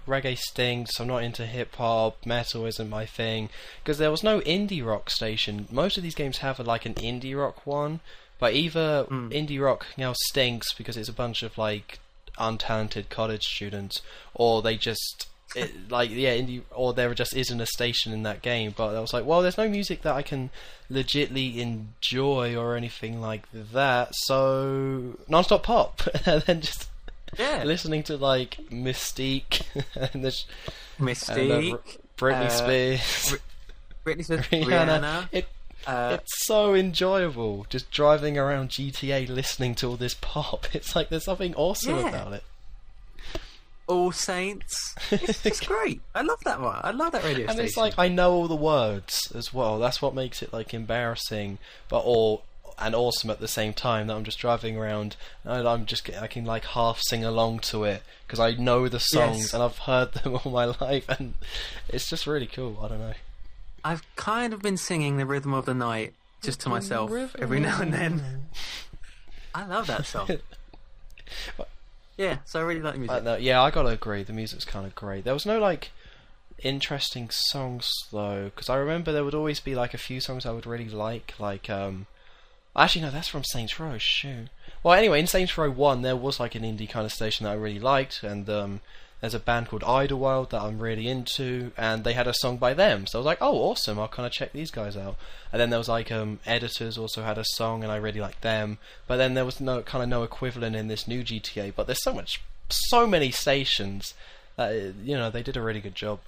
reggae stinks, I'm not into hip-hop, metal isn't my thing. Because there was no indie rock station. Most of these games have like an indie rock one, but either indie rock now stinks because it's a bunch of like untalented college students, or they just... indie, or there just isn't a station in that game. But I was like, well, there's no music that I can legitly enjoy or anything like that, so non-stop pop. And then just listening to like Mystique and Britney Spears, Rihanna. It's so enjoyable just driving around GTA listening to all this pop. It's like there's something awesome about it. All Saints. It's great. I love that one. I love that radio station. And it's like I know all the words as well. That's what makes it like embarrassing, and awesome at the same time. That I'm just driving around and I can like half sing along to it because I know the songs and I've heard them all my life, and it's just really cool. I don't know. I've kind of been singing the Rhythm of the Night just to myself every now and then. I love that song. Yeah, so I really like the music. I gotta agree, the music's kind of great. There was no like interesting songs though, because I remember there would always be like a few songs I would really like actually no, that's from Saints Row. Shoot. Well, anyway, in Saints Row 1 there was like an indie kind of station that I really liked, and there's a band called Idlewild that I'm really into, and they had a song by them, so I was like, oh awesome, I'll kind of check these guys out. And then there was like Editors also had a song, and I really liked them, but then there was no equivalent in this new GTA. But there's so many stations that they did a really good job.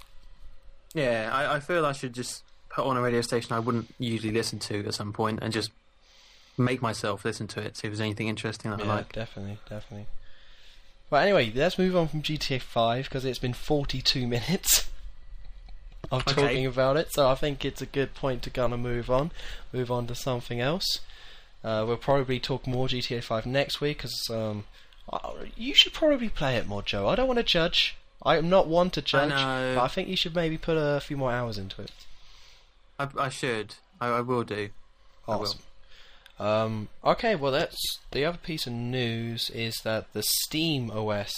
Yeah, I feel I should just put on a radio station I wouldn't usually listen to at some point and just make myself listen to it, see if there's anything interesting that I like. Definitely. Well, anyway, let's move on from GTA 5 because it's been 42 minutes of talking about it, so I think it's a good point to kind of move on to something else. We'll probably talk more GTA 5 next week because you should probably play it more, Joe. I don't want to judge. I am not one to judge, but I think you should maybe put a few more hours into it. I should. I will do. Awesome. Okay, well, that's the other piece of news is that the Steam OS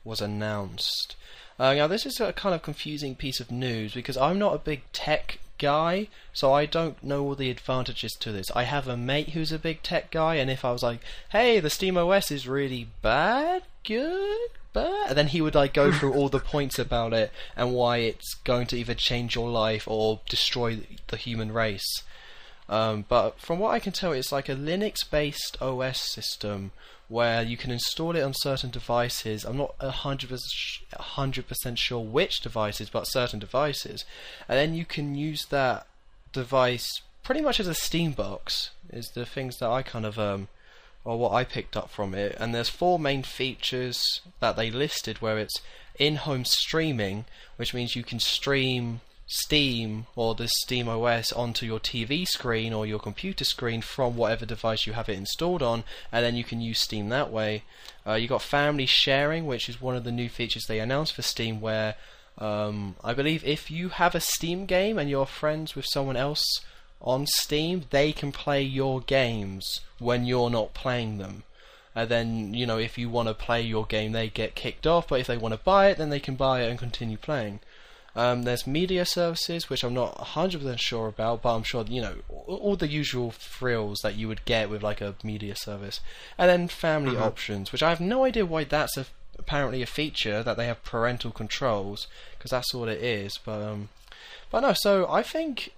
was announced. Now, this is a kind of confusing piece of news because I'm not a big tech guy, so I don't know all the advantages to this. I have a mate who's a big tech guy, and if I was like, hey, the Steam OS is really bad, good, bad, and then he would like go through all the points about it and why it's going to either change your life or destroy the human race. But from what I can tell, it's like a Linux-based OS system where you can install it on certain devices. I'm not 100% sure which devices, but certain devices. And then you can use that device pretty much as a Steam box, is the things that I kind of, or what I picked up from it. And there's 4 main features that they listed, where it's in-home streaming, which means you can stream Steam or the Steam OS onto your TV screen or your computer screen from whatever device you have it installed on, and then you can use Steam that way. You got family sharing, which is one of the new features they announced for Steam, where I believe if you have a Steam game and you're friends with someone else on Steam, they can play your games when you're not playing them. And then, if you want to play your game, they get kicked off, but if they want to buy it, then they can buy it and continue playing. There's media services, which I'm not 100% sure about, but I'm sure, all the usual frills that you would get with like a media service. And then family options, which I have no idea why that's apparently a feature, that they have parental controls, because that's all it is. But no, so I think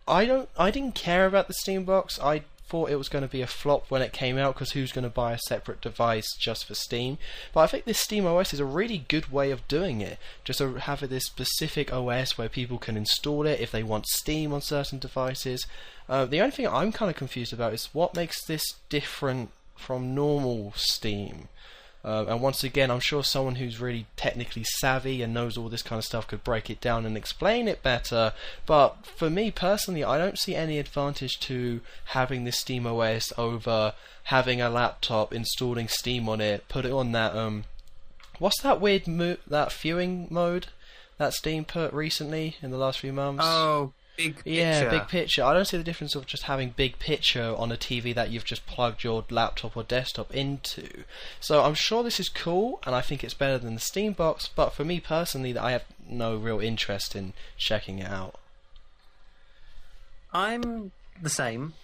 I didn't care about the Steam box. I thought it was going to be a flop when it came out, because who's going to buy a separate device just for Steam? But I think this Steam OS is a really good way of doing it, just to have this specific OS where people can install it if they want Steam on certain devices. The only thing I'm kind of confused about is what makes this different from normal Steam. And once again, I'm sure someone who's really technically savvy and knows all this kind of stuff could break it down and explain it better. But for me personally, I don't see any advantage to having this Steam OS over having a laptop, installing Steam on it, put it on that what's that weird that viewing mode that Steam put recently in the last few months? Oh, big picture. Yeah, big picture. I don't see the difference of just having big picture on a TV that you've just plugged your laptop or desktop into. So I'm sure this is cool, and I think it's better than the Steam box, but for me personally, I have no real interest in checking it out. I'm the same.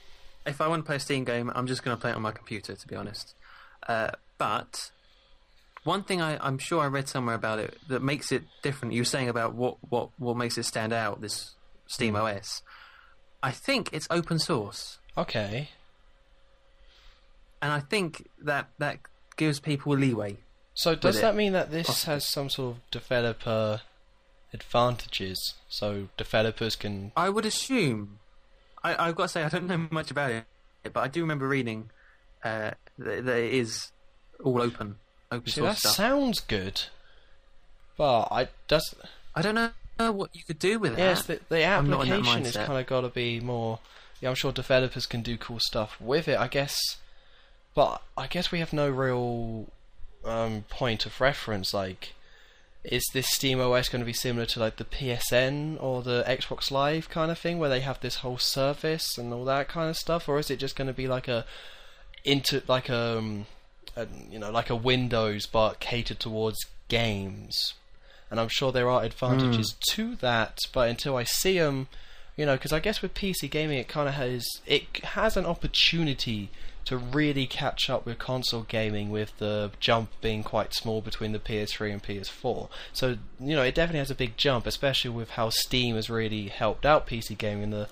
If I want to play a Steam game, I'm just going to play it on my computer, to be honest. But one thing I'm sure I read somewhere about it that makes it different. You were saying about what makes it stand out, this Steam OS. I think it's open source. Okay. And I think that gives people leeway. So does that mean that this has some sort of developer advantages? So developers can... I would assume. I've got to say, I don't know much about it, but I do remember reading that it is all open source that stuff. Sounds good, but I don't know what you could do with that. Yes, the application has mindset. kind of got to be more. Yeah, I'm sure developers can do cool stuff with it, I guess. But I guess we have no real point of reference. Like, is this Steam OS going to be similar to like the PSN or the Xbox Live kind of thing, where they have this whole service and all that kind of stuff, or is it just going to be like a Windows but catered towards games? And I'm sure there are advantages to that, but until I see them, because I guess with PC gaming it has an opportunity to really catch up with console gaming, with the jump being quite small between the PS3 and PS4. So it definitely has a big jump, especially with how Steam has really helped out PC gaming in the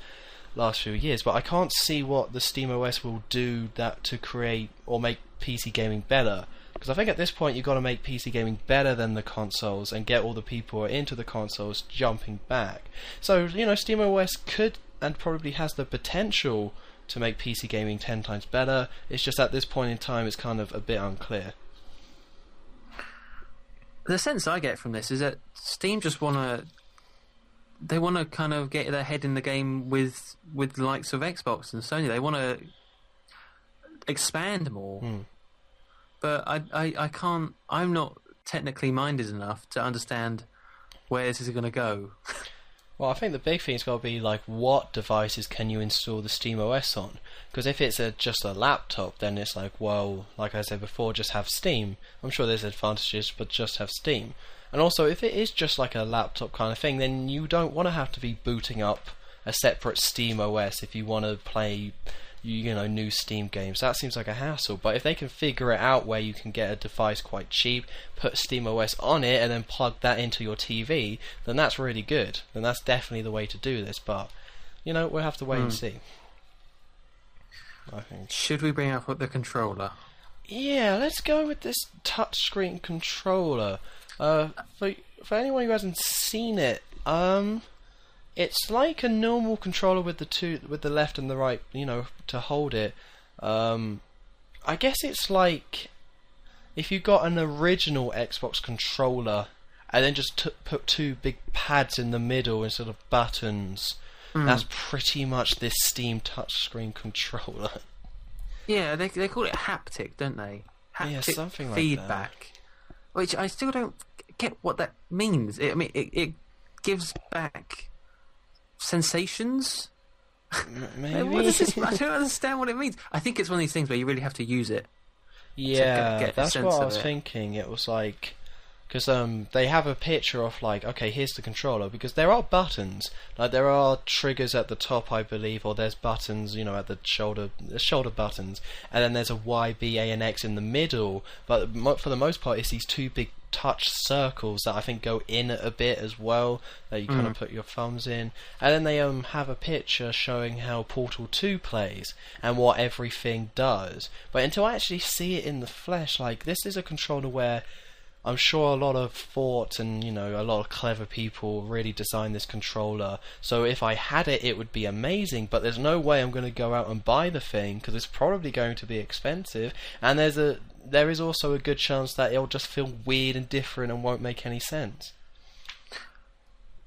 last few years. But I can't see what the Steam OS will do that to create or make PC gaming better, because I think at this point you've got to make PC gaming better than the consoles and get all the people who are into the consoles jumping back. So Steam OS could and probably has the potential to make PC gaming 10 times better. It's just at this point in time it's kind of a bit unclear. The sense I get from this is that Steam just want to kind of get their head in the game with the likes of Xbox and Sony. They want to expand more. But I can't. I'm not technically minded enough to understand where this is going to go. Well, I think the big thing's got to be like, what devices can you install the Steam OS on? Because if it's just a laptop, then it's like, well, like I said before, just have Steam. I'm sure there's advantages, but just have Steam. And also, if it is just like a laptop kind of thing, then you don't want to have to be booting up a separate Steam OS if you want to play new Steam games. That seems like a hassle. But if they can figure it out where you can get a device quite cheap, put Steam OS on it, and then plug that into your TV, then that's really good. Then that's definitely the way to do this. But we'll have to wait and see, I think. Should we bring up the controller? Yeah, let's go with this touchscreen controller. For anyone who hasn't seen it, it's like a normal controller with the left and the right, to hold it. I guess it's like if you got an original Xbox controller and then just put two big pads in the middle instead of buttons. That's pretty much this Steam touchscreen controller. Yeah, they call it haptic, don't they? Haptic something feedback, like that. Which I still don't get what that means. It gives back sensations. Maybe. What is this? I don't understand what it means. I think it's one of these things where you really have to use it. Yeah, that's what I was thinking. It was like, because they have a picture of like, okay, here's the controller, because there are buttons, like there are triggers at the top, I believe, or there's buttons, at the shoulder buttons, and then there's a Y, B, A, and X in the middle. But for the most part, it's these two big touch circles that I think go in a bit as well, that you kind of put your thumbs in, and then they have a picture showing how Portal 2 plays and what everything does. But until I actually see it in the flesh, like, this is a controller where I'm sure a lot of thought and a lot of clever people really designed this controller, so if I had it, it would be amazing. But there's no way I'm going to go out and buy the thing, because it's probably going to be expensive, and there's there is also a good chance that it'll just feel weird and different and won't make any sense.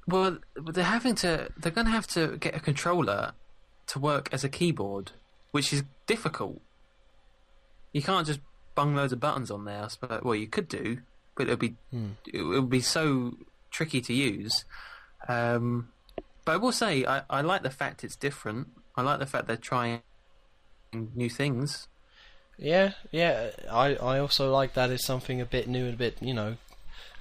Well, they're going to have to get a controller to work as a keyboard, which is difficult. You can't just bung loads of buttons on there. Well, you could do, but it would be so tricky to use. But I will say, I like the fact it's different. I like the fact they're trying new things. Yeah. I also like that it's something a bit new and a bit,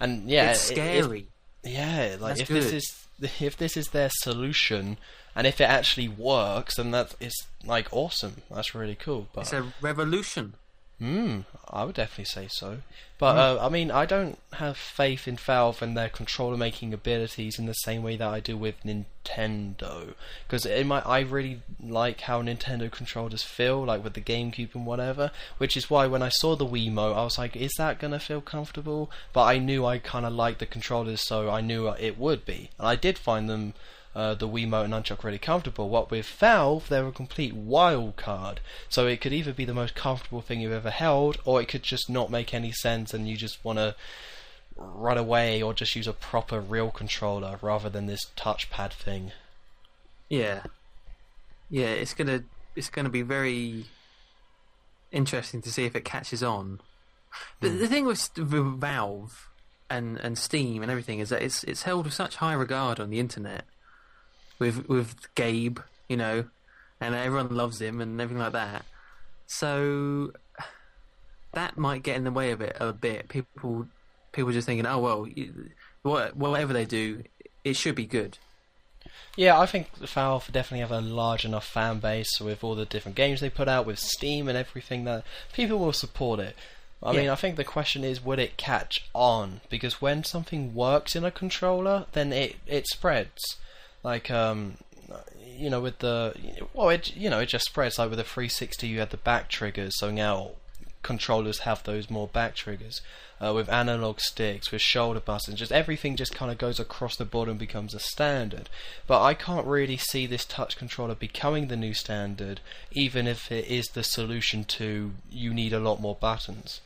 and yeah, it's scary. Like if this is their solution, and if it actually works, then that is like awesome. That's really cool. But it's a revolution. I would definitely say so. But I mean, I don't have faith in Valve and their controller making abilities in the same way that I do with Nintendo. Because I really like how Nintendo controllers feel, like with the GameCube and whatever. Which is why when I saw the Wiimote, I was like, is that gonna feel comfortable? But I knew I kind of liked the controllers, so I knew it would be. And I did find them. The Wiimote and Nunchuck really comfortable. What with Valve, they're a complete wild card. So it could either be the most comfortable thing you've ever held, or it could just not make any sense and you just want to run away or just use a proper real controller rather than this touchpad thing. Yeah, it's gonna be very interesting to see if it catches on. But the thing with Valve and Steam and everything is that it's held with such high regard on the internet. With Gabe, and everyone loves him and everything like that. So that might get in the way of it a bit. People just thinking, oh well, whatever they do, it should be good. Yeah, I think Valve definitely have a large enough fan base with all the different games they put out, with Steam and everything, that people will support it. I mean, I think the question is, would it catch on? Because when something works in a controller, then it spreads. Like, with the... Well, it just spreads. Like with the 360, you had the back triggers, so now controllers have those more back triggers. With analog sticks, with shoulder buttons, just everything just kind of goes across the board and becomes a standard. But I can't really see this touch controller becoming the new standard, even if it is the solution to you need a lot more buttons.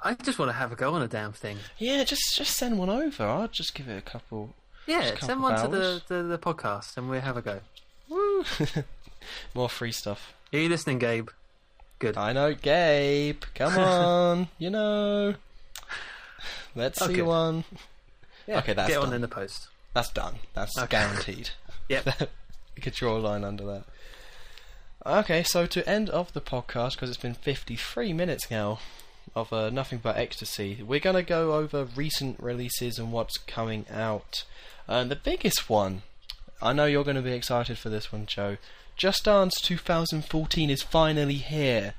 I just want to have a go on a damn thing. Yeah, just send one over. I'll just give it a couple... Yeah, send one to the podcast and we'll have a go. Woo! More free stuff. Are you listening, Gabe? Good. I know, Gabe. Come on, Let's see one. Yeah, okay, that's get done. On in the post. That's done. That's guaranteed. Yep. You could draw a line under that. Okay, so to end off the podcast, because it's been 53 minutes now of nothing but ecstasy, we're going to go over recent releases and what's coming out. The biggest one, I know you're going to be excited for this one, Joe. Just Dance 2014 is finally here.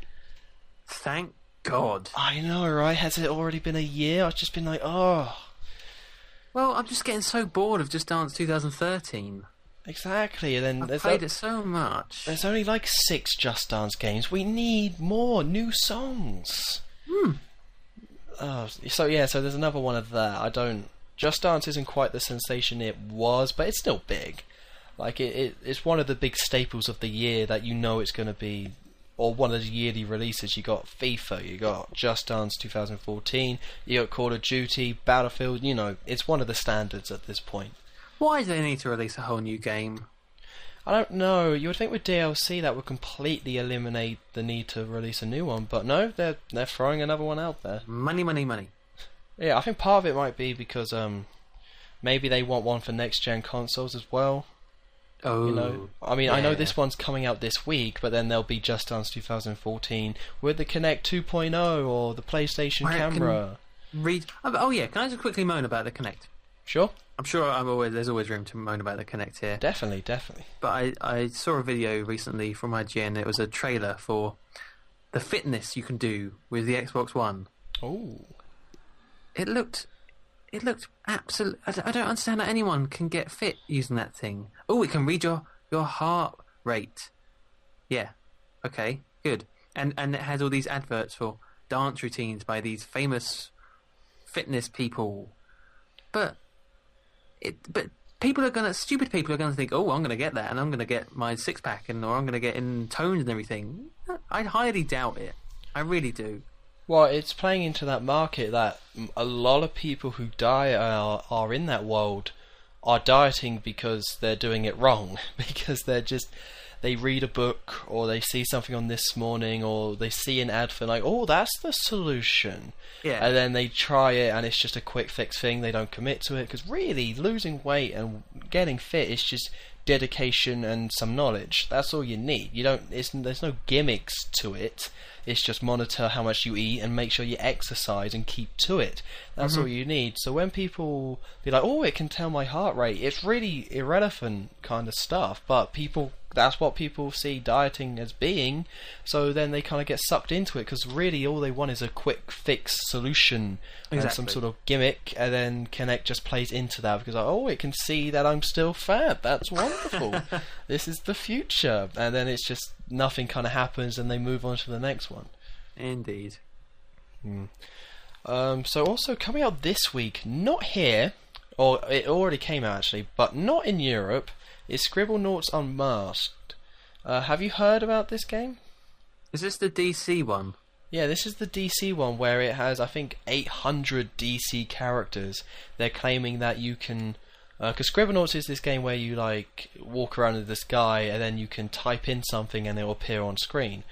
Thank God. I know, right? Has it already been a year? I've just been like, oh. Well, I'm just getting so bored of Just Dance 2013. Exactly, and then I've played it so much. There's only like 6 Just Dance games. We need more new songs. So there's another one of that. Just Dance isn't quite the sensation it was, but it's still big. Like it's one of the big staples of the year that it's going to be, or one of the yearly releases. You got FIFA, you got Just Dance 2014, you got Call of Duty, Battlefield. It's one of the standards at this point. Why do they need to release a whole new game? I don't know. You would think with DLC that would completely eliminate the need to release a new one, but no, they're throwing another one out there. Money, money, money. Yeah, I think part of it might be because maybe they want one for next gen consoles as well. Oh, I mean, yeah. I know this one's coming out this week, but then there'll be Just Dance 2014 with the Kinect 2.0 or the PlayStation camera. Oh yeah, can I just quickly moan about the Kinect? Sure. I'm sure there's always room to moan about the Kinect here. Definitely. But I saw a video recently from IGN. It was a trailer for the fitness you can do with the Xbox One. Oh. It looked absolute. I don't understand how anyone can get fit using that thing. Oh, it can read your heart rate. Yeah. Okay. Good. And it has all these adverts for dance routines by these famous fitness people. But stupid people are gonna think, oh, I'm gonna get that, and I'm gonna get my 6-pack, or I'm gonna get in toned and everything. I highly doubt it. I really do. Well, it's playing into that market that a lot of people who diet are in that world are dieting because they're doing it wrong. Because they read a book or they see something on This Morning or they see an ad for like, oh, that's the solution. Yeah. And then they try it and it's just a quick fix thing. They don't commit to it because really losing weight and getting fit is just dedication and some knowledge. That's all you need. There's no gimmicks to it. It's just monitor how much you eat and make sure you exercise and keep to it. That's all you need. So when people be like, oh, it can tell my heart rate, it's really irrelevant kind of stuff. But that's what people see dieting as being. So then they kind of get sucked into it because really all they want is a quick fix solution and some sort of gimmick. And then Kinect just plays into that because, oh, it can see that I'm still fat. That's wonderful. This is the future. And then it's just nothing kind of happens and they move on to the next one. Indeed. So also coming out this week, not here, or it already came out actually, but not in Europe, is Scribblenauts Unmasked. Have you heard about this game? Is this the DC one? Yeah, this is the DC one where it has, I think, 800 DC characters. They're claiming that you can... Because Scribblenauts is this game where you like walk around in the sky and then you can type in something and it will appear on screen.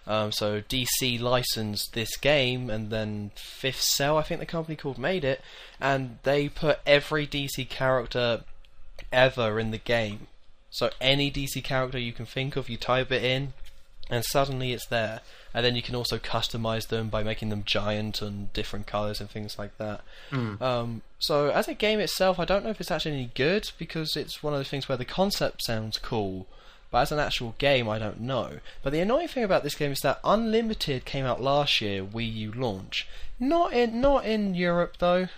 So DC licensed this game, and then Fifth Cell, I think the company called, made it, and they put every DC character ever in the game. So any DC character you can think of, you type it in, and suddenly it's there. And then you can also customize them by making them giant and different colors and things like that. So as a game itself, I don't know if it's actually any good, because it's one of the things where the concept sounds cool, but as an actual game, I don't know. But the annoying thing about this game is that Unlimited came out last year, Wii U launch. Not in Europe though.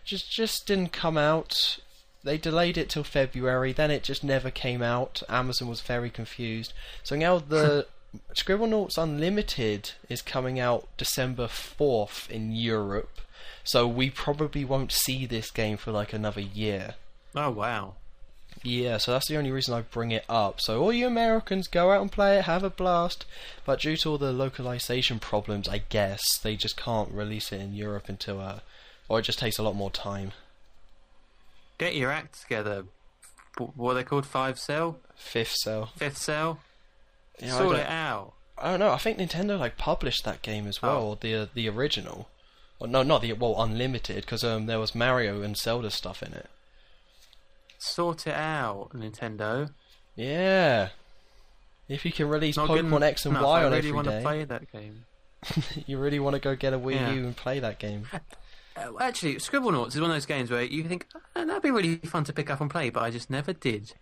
Just didn't come out. They delayed it till February, then it just never came out. Amazon was very confused. So now the Scribblenauts Unlimited is coming out December 4th in Europe. So we probably won't see this game for like another year. Oh wow. Yeah, so that's the only reason I bring it up. So all you Americans, go out and play it, have a blast. But due to all the localization problems, I guess, they just can't release it in Europe until... or it just takes a lot more time. Get your act together. What are they called? Fifth Cell? Fifth Cell. Yeah, sort it out. I don't know, I think Nintendo like published that game as well, the original. Well, no, not the... well, Unlimited, because there was Mario and Zelda stuff in it. Sort it out, Nintendo. Yeah. If you can release Pokemon X and Y on every day. I really want to play that game. You really want to go get a Wii U and play that game. Actually, Scribblenauts is one of those games where you think, that'd be really fun to pick up and play, but I just never did.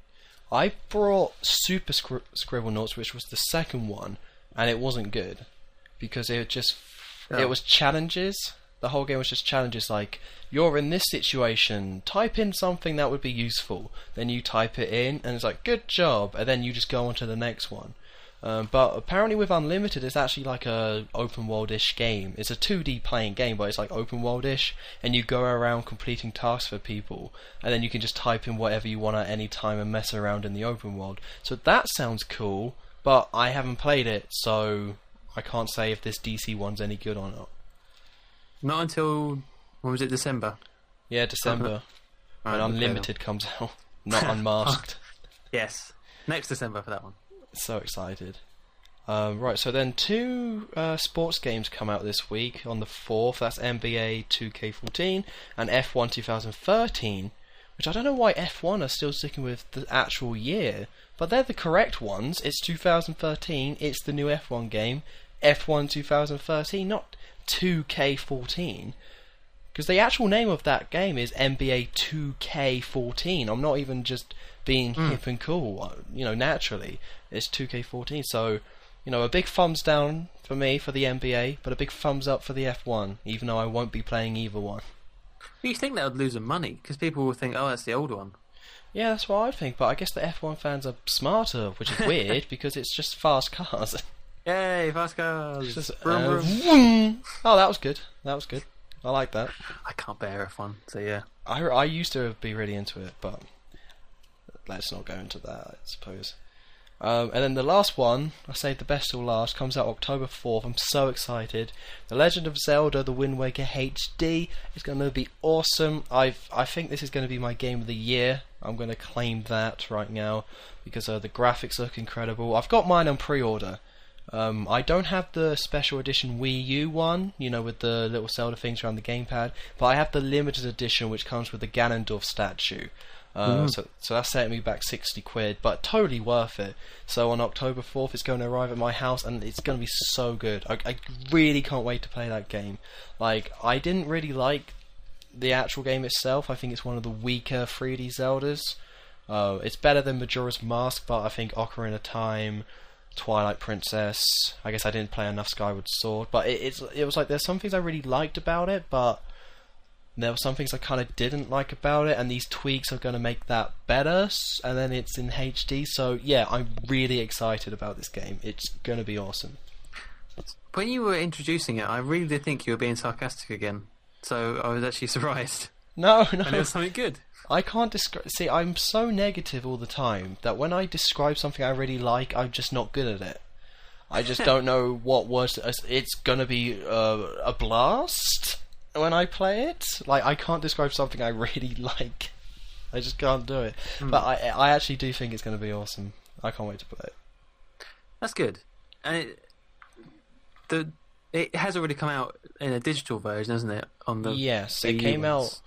I brought Super Scribblenauts, which was the second one, and it wasn't good. Because it was challenges. The whole game was just challenges like, you're in this situation, type in something that would be useful. Then you type it in, and it's like, good job, and then you just go on to the next one. But apparently with Unlimited, it's actually like a open world-ish game. It's a 2D playing game, but it's like open world-ish, and you go around completing tasks for people, and then you can just type in whatever you want at any time and mess around in the open world. So that sounds cool, but I haven't played it, so I can't say if this DC one's any good or not. Not until, when was it, December? Yeah, December. When Unlimited comes out, not Unmasked. Yes, next December for that one. So excited. Right, so then two sports games come out this week on the 4th. That's NBA 2K14 and F1 2013, which I don't know why F1 are still sticking with the actual year, but they're the correct ones. It's 2013, it's the new F1 game, F1 2013, not 2K14. Because the actual name of that game is NBA 2K14. I'm not even just being hip and cool, naturally. It's 2K14, so, a big thumbs down for me for the NBA, but a big thumbs up for the F1, even though I won't be playing either one. You think that would lose them money, because people will think, oh, that's the old one. Yeah, that's what I think, but I guess the F1 fans are smarter, which is weird, because it's just fast cars. Yay, fast cars! Just, vroom. Oh, that was good. I like that. I can't bear F1, so yeah. I used to be really into it, but let's not go into that, I suppose. And then the last one, I saved the best till last, comes out October 4th. I'm so excited. The Legend of Zelda: The Wind Waker HD is going to be awesome. I think this is going to be my game of the year. I'm going to claim that right now because the graphics look incredible. I've got mine on pre-order. I don't have the special edition Wii U one, with the little Zelda things around the gamepad, but I have the limited edition which comes with the Ganondorf statue. So that's setting me back £60, but totally worth it. So on October 4th it's going to arrive at my house and it's going to be so good. I really can't wait to play that game. Like, I didn't really like the actual game itself. I think it's one of the weaker 3D Zeldas. It's better than Majora's Mask, but I think Ocarina of Time, Twilight Princess, I guess I didn't play enough Skyward Sword, but it was like there's some things I really liked about it, but there were some things I kind of didn't like about it, and these tweaks are going to make that better, and then it's in HD, so yeah, I'm really excited about this game. It's going to be awesome. When you were introducing it, I really did think you were being sarcastic again, so I was actually surprised. No. And it was something good. I can't describe... See, I'm so negative all the time that when I describe something I really like, I'm just not good at it. I just don't know what words... It's going to be a blast when I play it. Like, I can't describe something I really like. I just can't do it. But I actually do think it's going to be awesome. I can't wait to play it. That's good. And it has already come out in a digital version, hasn't it? Yes, it came out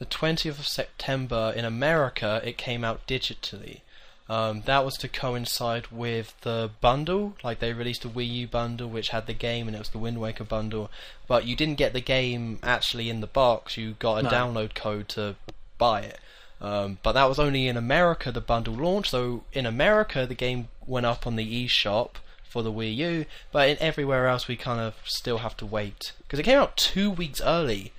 the 20th of September in America. It came out digitally. That was to coincide with the bundle. Like, they released a Wii U bundle which had the game, and it was the Wind Waker bundle, but you didn't get the game actually in the box. You got a download code to buy it. But that was only in America the bundle launched, so in America the game went up on the eShop for the Wii U, but in everywhere else we kind of still have to wait, because it came out 2 weeks early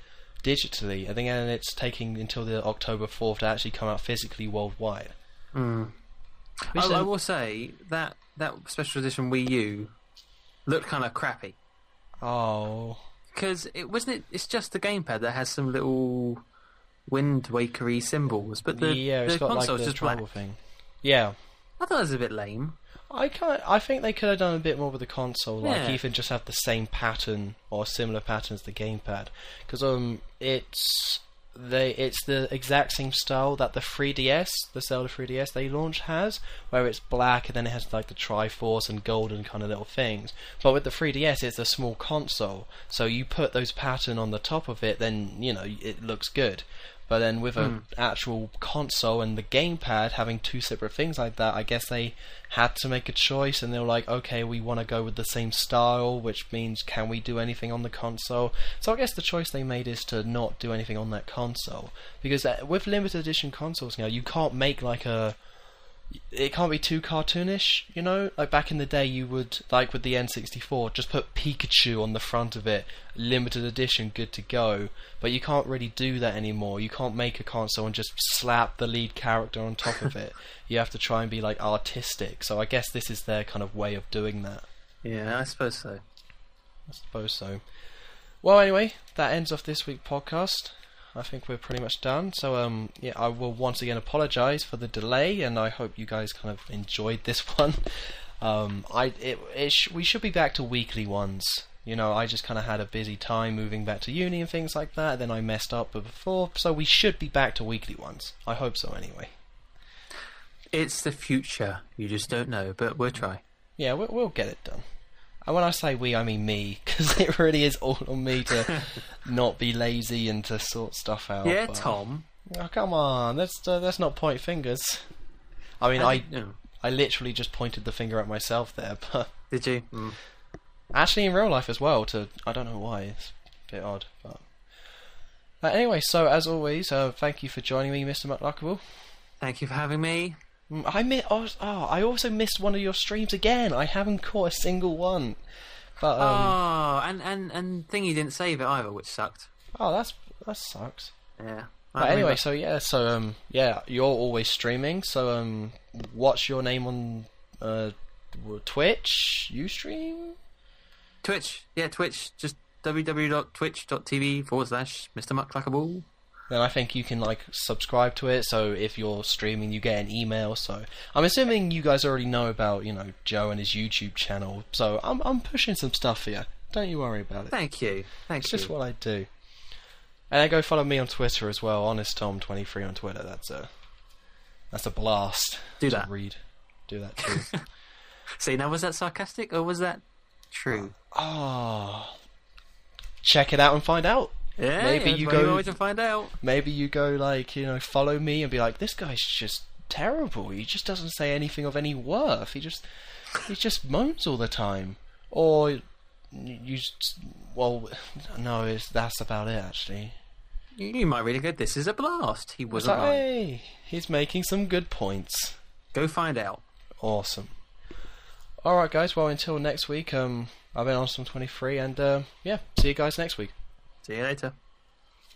digitally, I think, and it's taking until the October 4th to actually come out physically worldwide. I will say that special edition Wii U looked kind of crappy. Oh. Because it's just the gamepad that has some little Wind Wakery symbols, but it's got console's like the just tribal black. thing. Yeah. I thought it was a bit lame. I think they could have done a bit more with the console, like Yeah. even just have the same pattern or similar pattern as the gamepad, because it's the exact same style that the 3DS, the Zelda 3DS they launched has, where it's black and then it has like the Triforce and golden kind of little things. But with the 3DS, it's a small console, so you put those pattern on the top of it, then it looks good. But then with an actual console and the gamepad having two separate things like that, I guess they had to make a choice, and they were like, okay, we want to go with the same style, which means can we do anything on the console? So I guess the choice they made is to not do anything on that console, because with limited edition consoles now, you can't make it can't be too cartoonish, Like back in the day, you would, like with the N64, just put Pikachu on the front of it, limited edition, good to go. But you can't really do that anymore. You can't make a console and just slap the lead character on top of it. You have to try and be like artistic. So I guess this is their kind of way of doing that. Yeah, I suppose so. Well, anyway, that ends off this week's podcast. I think we're pretty much done. So, I will once again apologise for the delay, and I hope you guys kind of enjoyed this one. We should be back to weekly ones. I just kind of had a busy time moving back to uni and things like that. Then I messed up before, so we should be back to weekly ones. I hope so, anyway. It's the future. You just don't know, but we'll try. Yeah, we'll get it done. And when I say we, I mean me, because it really is all on me to not be lazy and to sort stuff out. Yeah, but... Tom. Oh, come on, let's not point fingers. I mean, I literally just pointed the finger at myself there, but... Did you? Actually, in real life as well, I don't know why, it's a bit odd, but... Anyway, so as always, thank you for joining me, Mr. McLuckable. Thank you for having me. I also missed one of your streams again. I haven't caught a single one. But and Thingy didn't save it either, which sucked. Oh, that sucks. Yeah. But anyway, you're always streaming. So what's your name on Twitch? You stream? Twitch. Yeah, Twitch. Just www.twitch.tv/MrMuckluckable. then I think you can like subscribe to it. So if you're streaming, you get an email. So I'm assuming you guys already know about Joe and his YouTube channel. So I'm pushing some stuff for you. Don't you worry about it. Thank you. It's just what I do. And then go follow me on Twitter as well. HonestTom23 on Twitter. That's a blast. Do that. Do that too. See, now was that sarcastic or was that true? Oh, check it out and find out. Yeah, maybe you go always to find out. Maybe you go like follow me and be like, this guy's just terrible. He just doesn't say anything of any worth. He just moans all the time. Or that's about it actually. You might really go, this is a blast. He wasn't like, right. Hey, he's making some good points. Go find out. Awesome. Alright guys, well until next week, I've been HonestTom23 and see you guys next week. See you later.